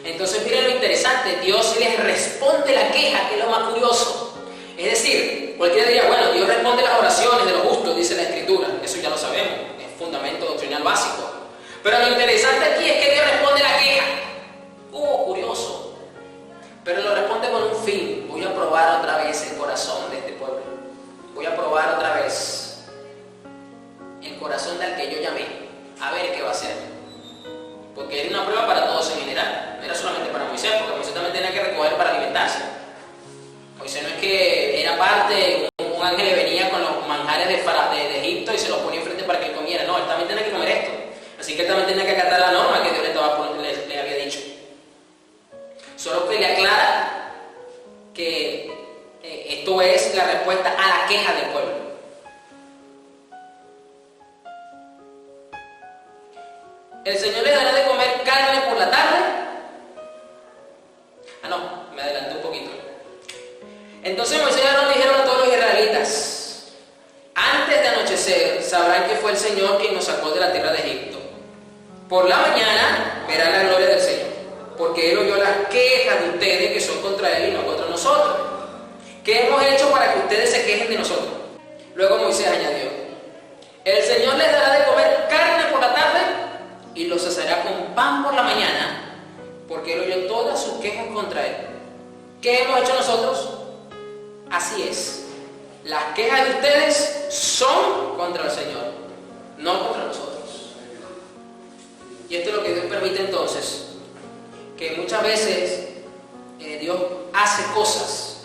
Entonces miren lo interesante, Dios les responde la queja, que es lo más curioso. Es decir, cualquiera diría: bueno, Dios responde las oraciones de los justos, dice la Escritura. Eso ya lo sabemos, es fundamento doctrinal básico. Pero lo interesante aquí es que Dios responde la queja. Curioso. Pero lo responde con un fin: voy a probar otra vez el corazón de este pueblo. Voy a probar otra vez el corazón del que yo llamé, a ver qué va a hacer. Porque era una prueba para todos en general, no era solamente para Moisés, porque Moisés también tenía que recoger para alimentarse. Moisés no es que era parte, un ángel le venía con los manjares de Egipto y se los ponía enfrente para que él comiera. No, él también tenía que comer esto. Así que él también tenía que acatar la norma que Dios le había dicho. Solo que le aclara que esto es la respuesta a la queja del pueblo. El Señor les dará de comer carne por la tarde. Me adelanté un poquito. Entonces Moisés y Aarón dijeron a todos los israelitas: antes de anochecer sabrán que fue el Señor quien nos sacó de la tierra de Egipto. Por la mañana verán la gloria del Señor, porque Él oyó las quejas de ustedes que son contra Él y no contra nosotros. ¿Qué hemos hecho para que ustedes se quejen de nosotros? Luego Moisés añadió: el Señor les dará de comer carne por la tarde y los saciará con pan por la mañana, porque Él oyó todas sus quejas contra Él. ¿Qué hemos hecho nosotros? Así es. Las quejas de ustedes son contra el Señor, no contra nosotros. Y esto es lo que Dios permite entonces, que muchas veces Dios hace cosas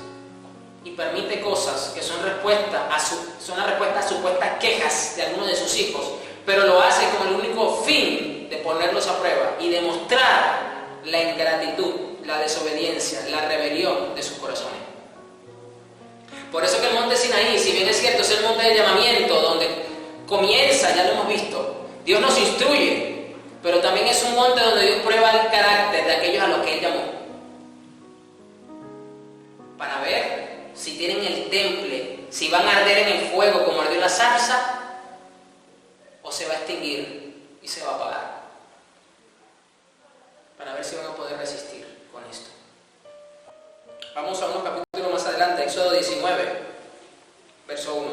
y permite cosas que son respuesta a supuestas quejas de algunos de sus hijos, pero lo hace con el único fin de ponerlos a prueba y demostrar la ingratitud, la desobediencia, la rebelión de sus corazones. Por eso que el monte Sinaí, si bien es cierto, es el monte de llamamiento donde comienza, ya lo hemos visto, Dios nos instruye, pero también es un monte donde Dios prueba el carácter de aquellos a los que Él llamó, para ver si tienen el temple, si van a arder en el fuego como ardió la zarza, o se va a extinguir y se va a apagar, para ver si van a poder resistir con esto. Vamos a unos capítulos más adelante, Éxodo 19, verso 1.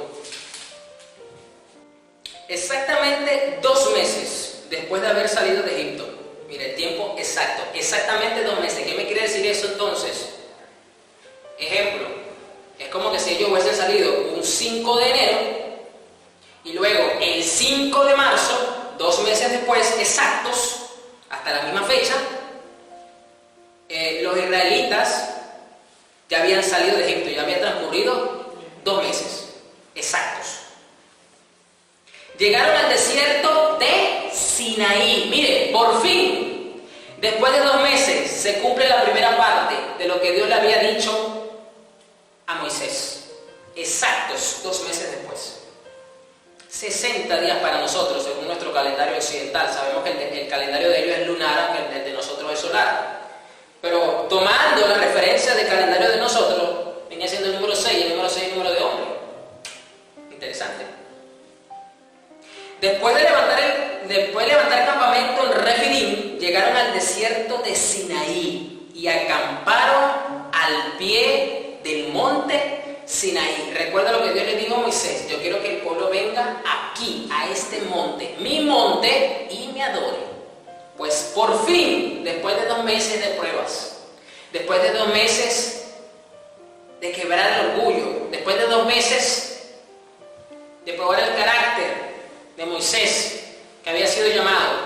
Exactamente 2 meses después de haber salido de Egipto. Mira, el tiempo exacto, exactamente 2 meses. ¿Qué me quiere decir eso entonces? Ejemplo, es como que si ellos hubiesen salido un 5 de enero y luego el 5 de marzo, 2 meses después, exactos, hasta la misma fecha, los israelitas ya habían salido de Egipto, ya había transcurrido 2 meses exactos. Llegaron al desierto de Sinaí. Mire, por fin, después de 2 meses, se cumple la primera parte de lo que Dios le había dicho a Moisés. Exactos 2 meses después. 60 días para nosotros, según nuestro calendario occidental. Sabemos que el calendario de ellos es lunar, aunque el de nosotros es solar. Pero tomando la referencia del calendario de nosotros, venía siendo el número 6, el número 6 es el número de hombre. Interesante. Después de levantar campamento en Refidim, llegaron al desierto de Sinaí y acamparon al pie del monte Sinaí. Recuerda lo que Dios le dijo a Moisés: yo quiero que el pueblo venga aquí, a este monte, mi monte, y me adore. Pues por fin, después de 2 meses de pruebas, después de 2 meses de quebrar el orgullo, después de 2 meses de probar el carácter de Moisés, que había sido llamado,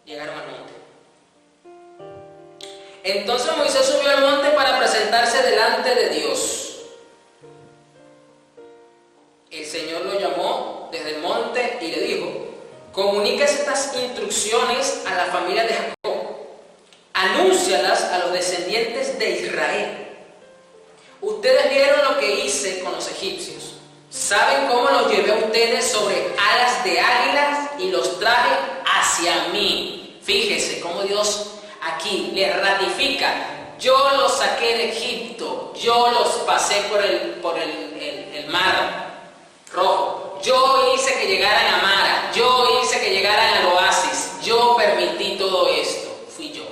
llegaron al monte. Entonces Moisés subió al monte para presentarse delante de Dios. El Señor lo llamó desde el monte y le dijo: comunica estas instrucciones a la familia de Jacob, anúncialas a los descendientes de Israel. Ustedes vieron lo que hice con los egipcios. ¿Saben cómo los llevé a ustedes sobre alas de águilas y los traje hacia mí? Fíjese cómo Dios aquí les ratifica: yo los saqué de Egipto, yo los pasé por el mar Rojo, yo hice que llegaran a Mara, yo hice que llegaran al oasis, yo permití todo esto, fui yo.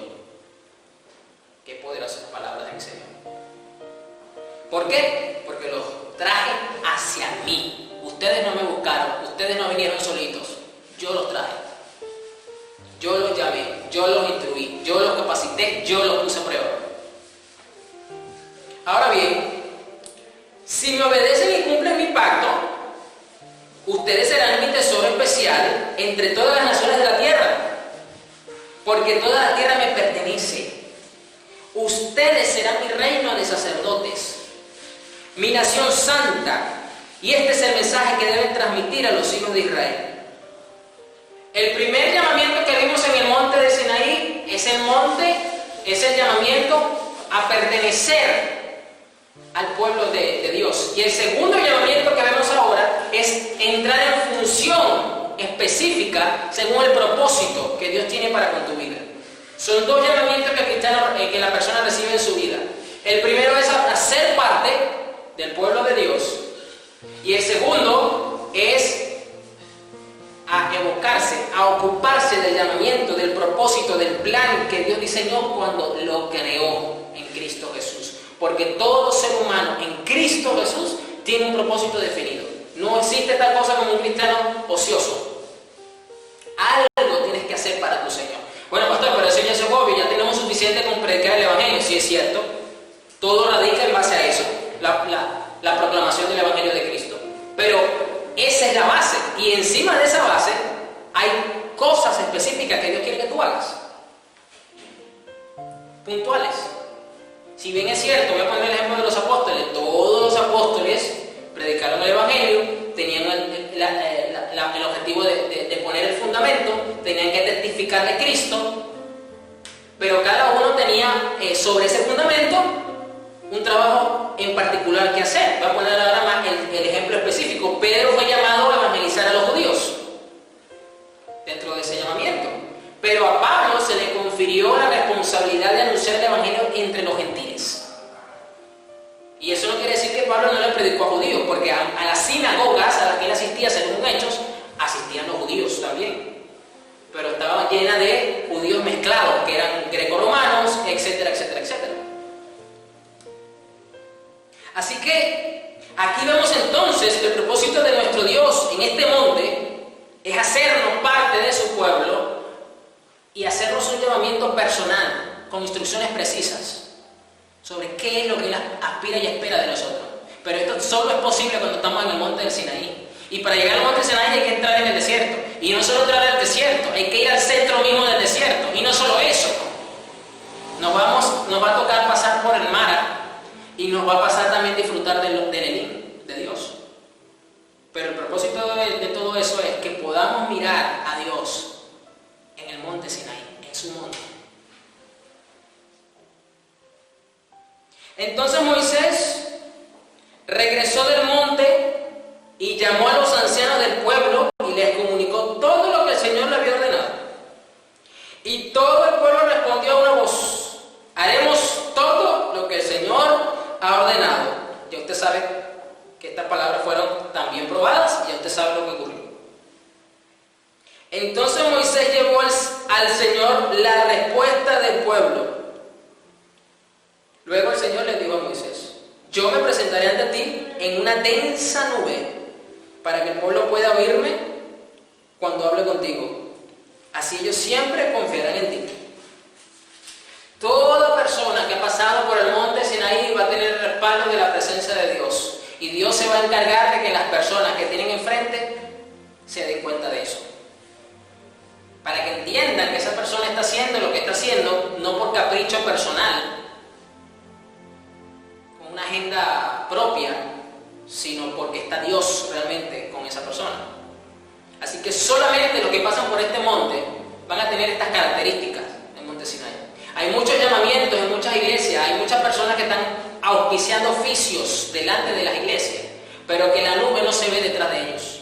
Qué poderosas palabras del Señor. ¿Por qué? Porque los traje hacia mí. Ustedes no me buscaron, ustedes no vinieron solitos, yo los traje, yo los llamé, yo los instruí, yo los capacité, yo los puse a prueba. Ahora bien, si me obedecen y cumplen mi pacto, ustedes serán mi tesoro especial entre todas las naciones de la tierra, porque toda la tierra me pertenece. Ustedes serán mi reino de sacerdotes, mi nación santa, y este es el mensaje que deben transmitir a los hijos de Israel. El primer llamamiento que vimos en el monte de Sinaí es el llamamiento a pertenecer al pueblo de Dios. Y el segundo lamiento que vemos ahora es entrar en función específica según el propósito que Dios tiene para con tu vida. Son 2 llamamientos que la persona recibe en su vida. El primero es a ser parte del pueblo de Dios, y el segundo es a evocarse, a ocuparse del llamamiento, del propósito, del plan que Dios diseñó cuando lo creó en Cristo Jesús. Porque todo ser humano en Cristo Jesús tiene un propósito definido. No existe tal cosa como un cristiano ocioso. Algo tienes que hacer para tu Señor. Bueno, pastor, pero eso ya es obvio, ya tenemos suficiente con predicar el Evangelio. Sí, es cierto. Todo radica en en base a eso, la proclamación del Evangelio de Cristo. Pero esa es la base, y encima de esa base hay cosas específicas que Dios quiere que tú hagas, puntuales. Si bien es cierto, voy a poner el ejemplo de los apóstoles, todos los apóstoles predicaron el Evangelio, tenían el objetivo de poner el fundamento, tenían que testificar de Cristo, pero cada uno tenía sobre ese fundamento un trabajo en particular que hacer. Voy a poner ahora más el ejemplo específico. Pedro fue llamado a evangelizar a los judíos dentro de ese llamamiento, pero a Pablo se le confirió la responsabilidad de anunciar el Evangelio entre los gentiles. Y eso no quiere decir que Pablo no le predicó a judíos, porque a las sinagogas a las que él asistía, según Hechos, asistían los judíos también, pero estaba llena de judíos mezclados, que eran grecorromanos, etcétera, etcétera, etcétera. Así que aquí vemos entonces que el propósito de nuestro Dios en este monte es hacernos parte de su pueblo y hacernos un llamamiento personal, con instrucciones precisas sobre qué es lo que Él aspira y espera de nosotros. Pero esto solo es posible cuando estamos en el monte del Sinaí. Y para llegar al monte del Sinaí hay que entrar en el desierto. Y no solo entrar al desierto, hay que ir al centro mismo del desierto. Y no solo eso, nos va a tocar pasar por el Mara y nos va a pasar también disfrutar del Elim, de Dios. Pero el propósito de todo eso es que podamos mirar a Dios en el monte Sinaí, en su monte. Entonces Moisés regresó del monte y llamó a los ancianos del pueblo y les comunicó todo lo que el Señor le había ordenado. Y todo el pueblo respondió a una voz: haremos todo lo que el Señor ha ordenado. Ya usted sabe que estas palabras fueron también probadas y ya usted sabe lo que ocurrió. Entonces Moisés llevó al Señor la respuesta del pueblo. Luego el Señor le dijo a Moisés: yo me presentaré ante ti en una densa nube para que el pueblo pueda oírme cuando hable contigo. Así ellos siempre confiarán en ti. Toda persona que ha pasado por el monte Sinaí va a tener el respaldo de la presencia de Dios. Y Dios se va a encargar de que las personas que tienen enfrente se den cuenta de eso. Para que entiendan que esa persona está haciendo lo que está haciendo, no por capricho personal, con una agenda propia, sino porque está Dios realmente con esa persona. Así que solamente los que pasan por este monte van a tener estas características en monte Sinaí. Hay muchos llamamientos en muchas iglesias, hay muchas personas que están auspiciando oficios delante de las iglesias, pero que la nube no se ve detrás de ellos,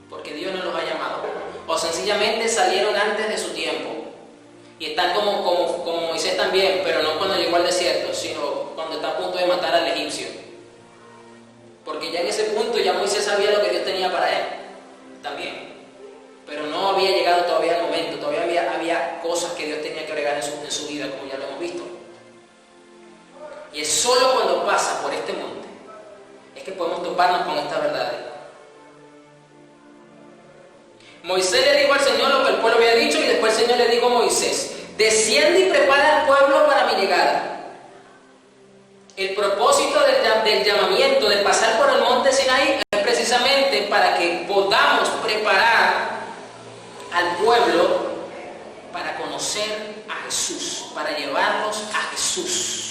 porque Dios no los ha llamado, o sencillamente salieron antes de su tiempo y están como Moisés también, pero no cuando llegó al desierto, sino cuando está a punto de matar al egipcio, porque ya en ese punto ya Moisés sabía lo que Dios tenía para él también, pero no había llegado todavía el momento, todavía había cosas que Dios tenía que agregar en su vida, como ya lo hemos visto. Y es solo cuando pasa por este monte es que podemos toparnos con esta verdad. Moisés le dijo al Señor lo que el pueblo había dicho, y después el Señor le dijo a Moisés: desciende y prepara al pueblo para mi llegada. El propósito del llamamiento de pasar por el monte Sinaí es precisamente para que podamos preparar al pueblo para conocer a Jesús, para llevarlos a Jesús.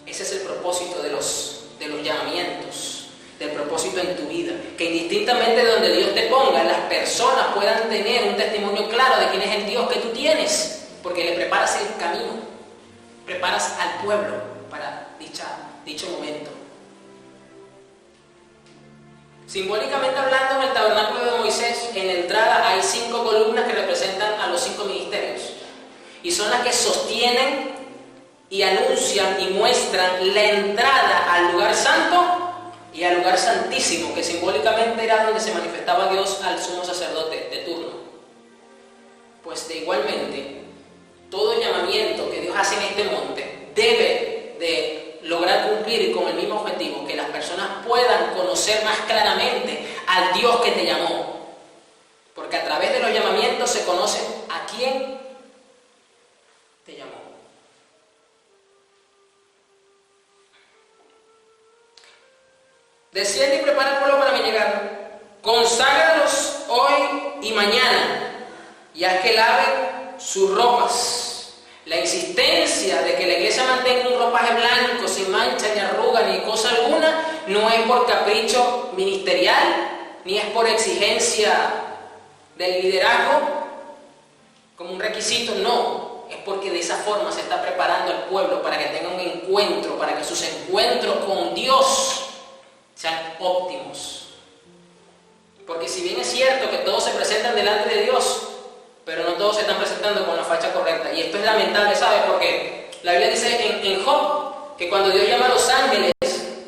Ese es el propósito de los llamamientos, del propósito en tu vida, que indistintamente de donde Dios te ponga, las personas puedan tener un testimonio claro de quién es el Dios que tú tienes, porque le preparas el camino, preparas al pueblo para dicho momento. Simbólicamente hablando, en el tabernáculo de Moisés, en la entrada hay 5 columnas que representan a los 5 ministerios, y son las que sostienen y anuncian y muestran la entrada al lugar santo y al lugar santísimo, que simbólicamente era donde se manifestaba Dios al sumo sacerdote de turno. Pues igualmente, todo llamamiento que Dios hace en este monte debe de lograr cumplir con el mismo objetivo, que las personas puedan conocer más claramente al Dios que te llamó, porque a través de los llamamientos se conoce a quién te llamó. Desciende y prepara el pueblo para mi llegada. Conságralos hoy y mañana, y haz que laven sus ropas. La insistencia de que la iglesia mantenga un ropaje blanco, sin mancha, ni arruga, ni cosa alguna, no es por capricho ministerial, ni es por exigencia del liderazgo, como un requisito, no. Es porque de esa forma se está preparando al pueblo para que tenga un encuentro, para que sus encuentros con Dios sean óptimos. Porque si bien es cierto que todos se presentan delante de Dios, pero no todos se están presentando con la facha correcta. Y esto es lamentable, ¿sabes? Porque la Biblia dice en Job que cuando Dios llama a los ángeles,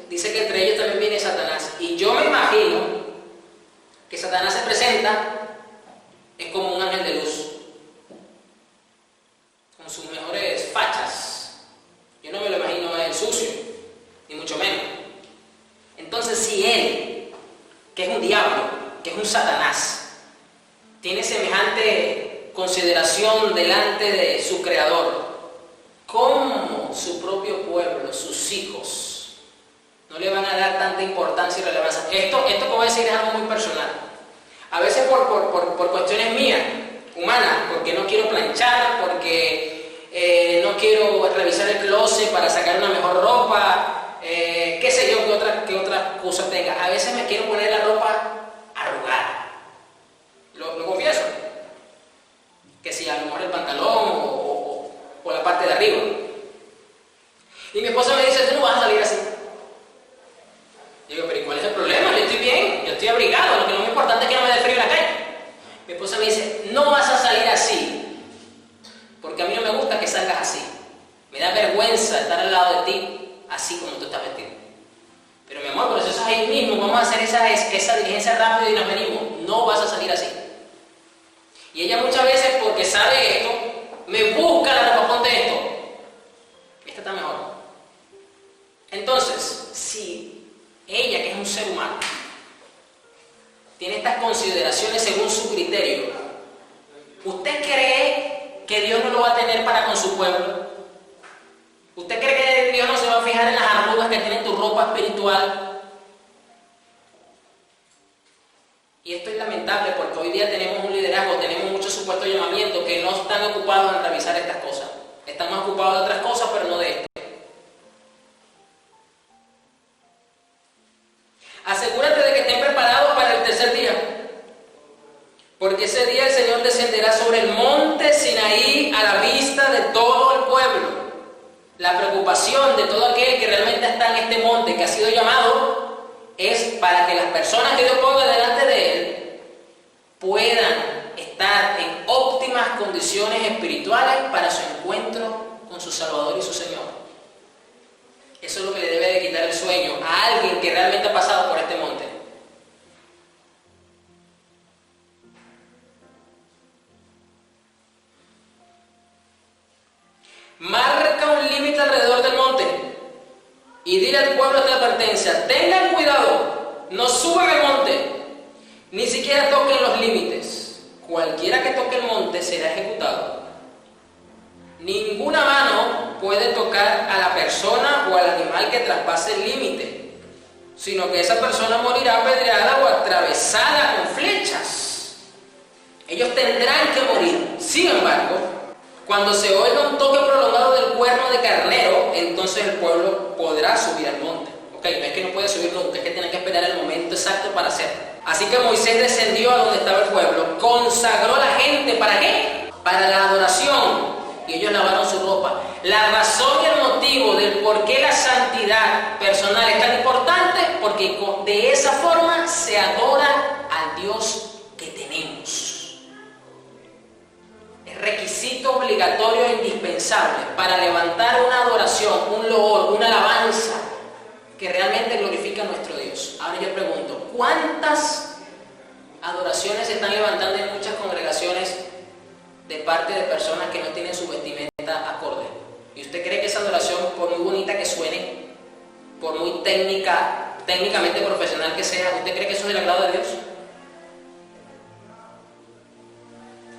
dice que entre ellos también viene Satanás. Y yo me imagino que Satanás se presenta es como un ángel de luz, con sus mejores fachas. Yo no me lo imagino a él sucio, ni mucho menos. Entonces, si él, que es un diablo, que es un Satanás, tiene semejante consideración delante de su Creador, ¿cómo su propio pueblo, sus hijos, no le van a dar tanta importancia y relevancia? Esto que voy a decir es algo muy personal. A veces por cuestiones mías, humanas, porque no quiero planchar, porque no quiero revisar el closet para sacar una mejor ropa, qué sé yo, qué otra cosa tenga. A veces me quiero poner la ropa arrugada. Lo confieso. Que si a lo mejor el pantalón o la parte de arriba. Y mi esposa me dice, tú no vas a salir así. Yo digo, pero ¿y cuál es el problema? Yo estoy bien, yo estoy abrigado, lo que no me importante es que no me dé frío en la calle. Mi esposa me dice, no vas a salir así, porque a mí no me gusta que salgas así. Me da vergüenza estar al lado de ti, así como tú estás vestido. Pero mi amor, por eso es ahí mismo, vamos a hacer esa diligencia rápida y nos venimos. No vas a salir así. Y ella muchas veces, porque sabe esto, me busca la ropa, ponte esto. Esta está mejor. Entonces, si ella, que es un ser humano, tiene estas consideraciones según su criterio, ¿usted cree que Dios no lo va a tener para con su pueblo? ¿Usted cree que Dios no se va a fijar en las arrugas que tiene tu ropa espiritual? Y esto es lamentable porque hoy día tenemos un liderazgo, tenemos muchos supuestos llamamientos que no están ocupados en revisar estas cosas. Están más ocupados de otras cosas, pero no de esto. Asegúrate de que estén preparados para el tercer día, porque ese día el Señor descenderá sobre el monte Sinaí a la vista de todo el pueblo. La preocupación de todo aquel que realmente está en este monte que ha sido llamado es para que las personas que Dios ponga delante de él puedan estar en óptimas condiciones espirituales para su encuentro con su Salvador y su Señor. Eso es lo que le debe de quitar el sueño a alguien que realmente ha pasado por este monte. Marca un límite alrededor del monte y dile al pueblo esta advertencia: tengan cuidado, no suban al monte, ni siquiera toquen los límites. Cualquiera que toque el monte será ejecutado. Ninguna mano puede tocar a la persona o al animal que traspase el límite, sino que esa persona morirá apedreada o atravesada con flechas. Ellos tendrán que morir. Sin embargo, cuando se oiga un toque prolongado del cuerno de carnero, entonces el pueblo podrá subir al monte. No es que no puede subir nunca, es que tiene que esperar el momento exacto para hacerlo. Así que Moisés descendió a donde estaba el pueblo, consagró a la gente, ¿para qué? Para la adoración, y ellos lavaron su ropa. La razón y el motivo del por qué la santidad personal es tan importante, porque de esa forma se adora al Dios que tenemos. Requisito obligatorio e indispensable para levantar una adoración, un loor, una alabanza que realmente glorifica a nuestro Dios. Ahora yo pregunto, ¿cuántas adoraciones se están levantando en muchas congregaciones de parte de personas que no tienen su vestimenta acorde? ¿Y usted cree que esa adoración, por muy bonita que suene, por muy técnicamente profesional que sea, usted cree que eso es del agrado de Dios?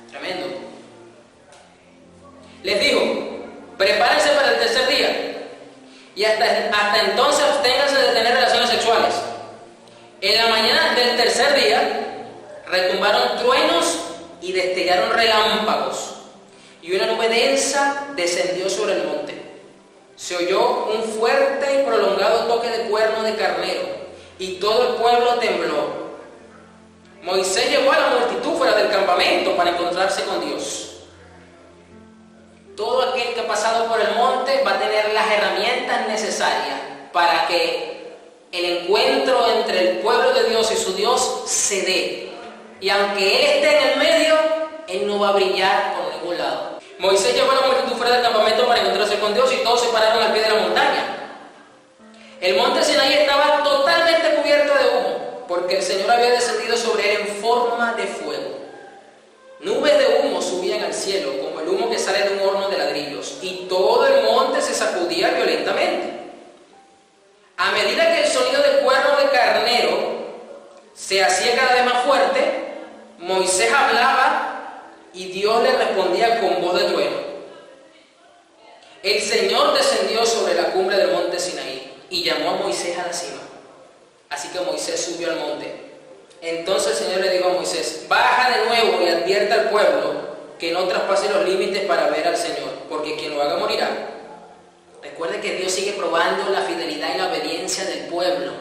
Tremendo. Les digo, prepárense para el tercer día y hasta entonces absténganse de tener relaciones sexuales. En la mañana del tercer día retumbaron truenos y destellaron relámpagos, y una nube densa descendió sobre el monte. Se oyó un fuerte y prolongado toque de cuerno de carnero, y todo el pueblo tembló. Moisés llevó a la multitud fuera del campamento para encontrarse con Dios. Todo aquel que ha pasado por el monte va a tener las herramientas necesarias para que el encuentro entre el pueblo de Dios y su Dios se dé. Y aunque Él esté en el medio, Él no va a brillar por ningún lado. Moisés llevó a la multitud fuera del campamento para encontrarse con Dios, y todos se pararon al pie de la montaña. El monte Sinaí estaba totalmente cubierto de humo, porque el Señor había descendido sobre él en forma de fuego. Nubes de humo subían al cielo, como el humo que sale de un horno de ladrillos, y todo el monte se sacudía violentamente. A medida que el sonido del cuerno de carnero se hacía cada vez más fuerte, Moisés hablaba y Dios le respondía con voz de trueno. El Señor descendió sobre la cumbre del monte Sinaí y llamó a Moisés a la cima. Así que Moisés subió al monte. Entonces el Señor le dijo a Moisés: baja de nuevo y advierta al pueblo que no traspase los límites para ver al Señor, porque quien lo haga morirá. Recuerde que Dios sigue probando la fidelidad y la obediencia del pueblo.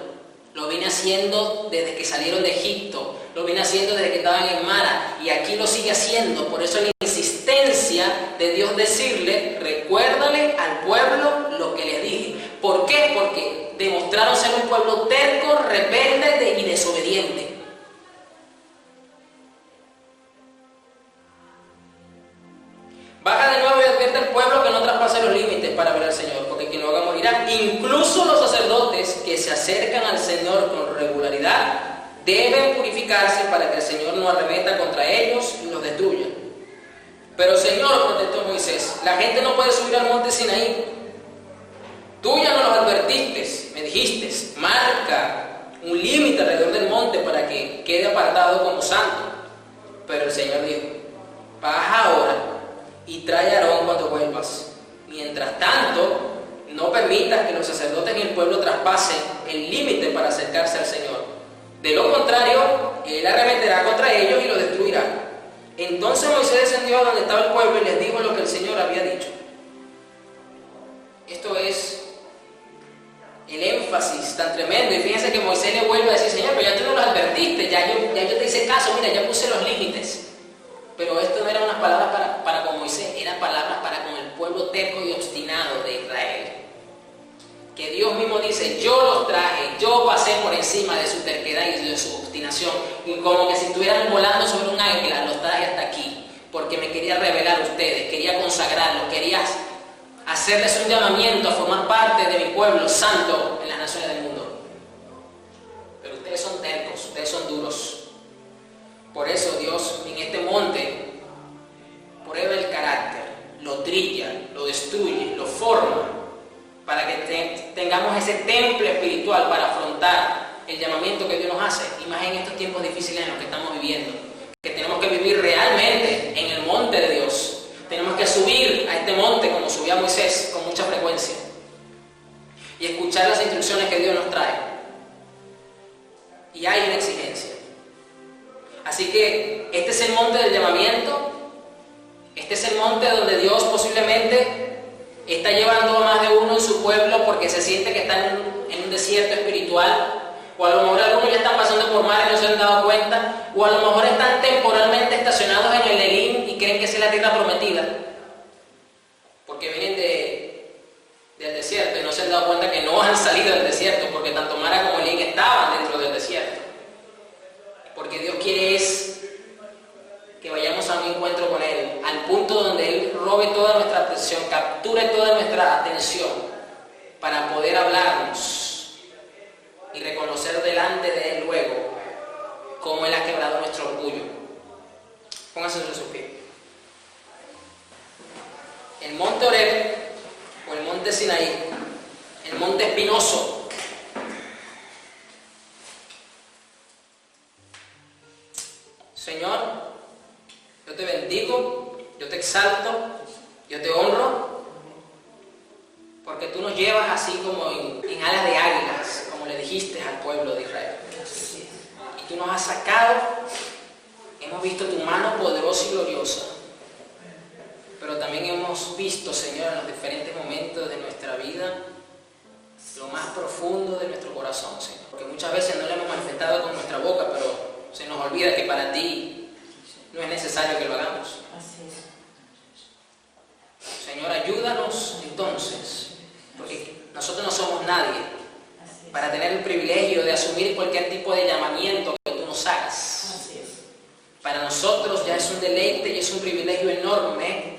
Lo viene haciendo desde que salieron de Egipto, lo viene haciendo desde que estaban en Mara, y aquí lo sigue haciendo. Por eso la insistencia de Dios decirle: recuérdale al pueblo lo que les dije. ¿Por qué? Porque demostraron ser un pueblo terco, rebelde y desobediente. Baja de nuevo y advierte al pueblo que no traspase los límites para ver al Señor, porque quien lo haga morirá. Incluso los sacerdotes que se acercan al Señor con regularidad deben purificarse para que el Señor no arremeta contra ellos y los destruya. Pero Señor, protestó Moisés, la gente no puede subir al monte Sinaí. Tú ya no los advertiste, me dijiste, marca un límite alrededor del monte para que quede apartado como santo. Pero el Señor dijo: baja ahora y trae a Aarón cuando vuelvas. Mientras tanto, no permitas que los sacerdotes ni el pueblo traspasen el límite para acercarse al Señor. De lo contrario, Él arremeterá contra ellos y los destruirá. Entonces Moisés descendió a donde estaba el pueblo y les dijo lo que el Señor había dicho. Esto es el énfasis tan tremendo. Y fíjense que Moisés le vuelve a decir: Señor, pero ya tú no los advertiste, ya yo te hice caso, mira, ya puse los límites. Pero esto no eran unas palabras para con Moisés, eran palabras para con el pueblo terco y obstinado de Israel. Que Dios mismo dice: yo los traje, yo pasé por encima de su terquedad y de su obstinación, y como que si estuvieran volando sobre un águila, los traje hasta aquí, porque me quería revelar a ustedes, quería consagrarlos, quería hacerles un llamamiento a formar parte de mi pueblo santo en las naciones del mundo. Pero ustedes son tercos, ustedes son duros. Por eso Dios en este monte prueba el carácter, lo trilla, lo destruye, lo forma, para que tengamos ese temple espiritual para afrontar el llamamiento que Dios nos hace, y más en estos tiempos difíciles en los que estamos viviendo, que tenemos que vivir realmente en el monte de Dios. Tenemos que subir a este monte como subía Moisés con mucha frecuencia y escuchar las instrucciones que Dios nos trae. Y hay una exigencia. Así que este es el monte del llamamiento, este es el monte donde Dios posiblemente está llevando a más de uno en su pueblo porque se siente que está en un desierto espiritual, o a lo mejor algunos ya están pasando por mar y no se han dado cuenta, o a lo mejor están temporalmente estacionados en el Elim y creen que esa es la tierra prometida, porque vienen del desierto y no se han dado cuenta que no han salido del desierto, porque tanto Mara como Elim estaban dentro del desierto. Porque Dios quiere es que vayamos a un encuentro con Él, al punto donde Él robe toda nuestra atención, capture toda nuestra atención, para poder hablarnos y reconocer delante de Él luego cómo Él ha quebrado nuestro orgullo. Pónganse sobre sus pies. El monte Horeb, o el monte Sinaí, el monte espinoso, Señor, yo te bendigo, yo te exalto, yo te honro, porque tú nos llevas así como en alas de águilas, como le dijiste al pueblo de Israel. tú nos has sacado, hemos visto tu mano poderosa y gloriosa, pero también hemos visto, Señor, en los diferentes momentos de nuestra vida, lo más profundo de nuestro corazón, Señor. Porque muchas veces no lo hemos manifestado con nuestra boca, pero se nos olvida que para ti no es necesario que lo hagamos. Señor, ayúdanos entonces, porque nosotros no somos nadie para tener el privilegio de asumir cualquier tipo de llamamiento que tú nos hagas. Para nosotros ya es un deleite y es un privilegio enorme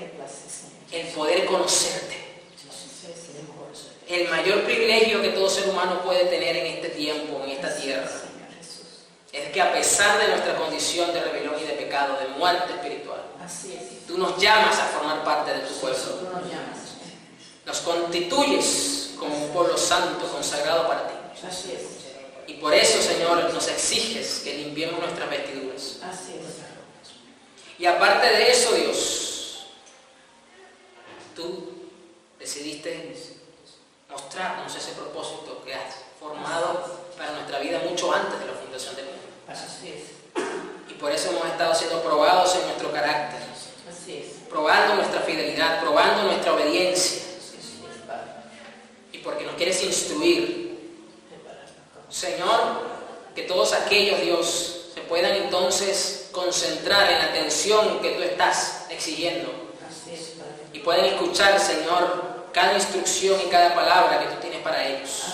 el poder conocerte. El mayor privilegio que todo ser humano puede tener en este tiempo, en esta tierra, es que a pesar de nuestra condición de rebelión y de pecado, de muerte espiritual, tú nos llamas a formar parte de tu pueblo. Nos constituyes como un pueblo santo, consagrado para ti. Y por eso, Señor, nos exiges que limpiemos nuestras vestiduras. Y aparte de eso, Dios, tú decidiste mostrarnos ese propósito que has formado para nuestra vida mucho antes de la fundación del mundo. Y por eso hemos estado siendo probados en nuestro carácter, probando nuestra fidelidad, probando nuestra obediencia, y porque nos quieres instruir. Señor, que todos aquellos, Dios, se puedan entonces concentrar en la atención que tú estás exigiendo y puedan escuchar, Señor, cada instrucción y cada palabra que tú tienes para ellos.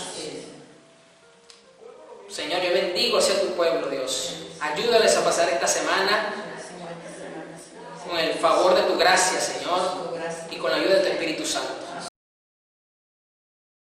Señor, yo bendigo hacia tu pueblo, Dios. Ayúdales a pasar esta semana con el favor de tu gracia, Señor, y con la ayuda de tu Espíritu Santo.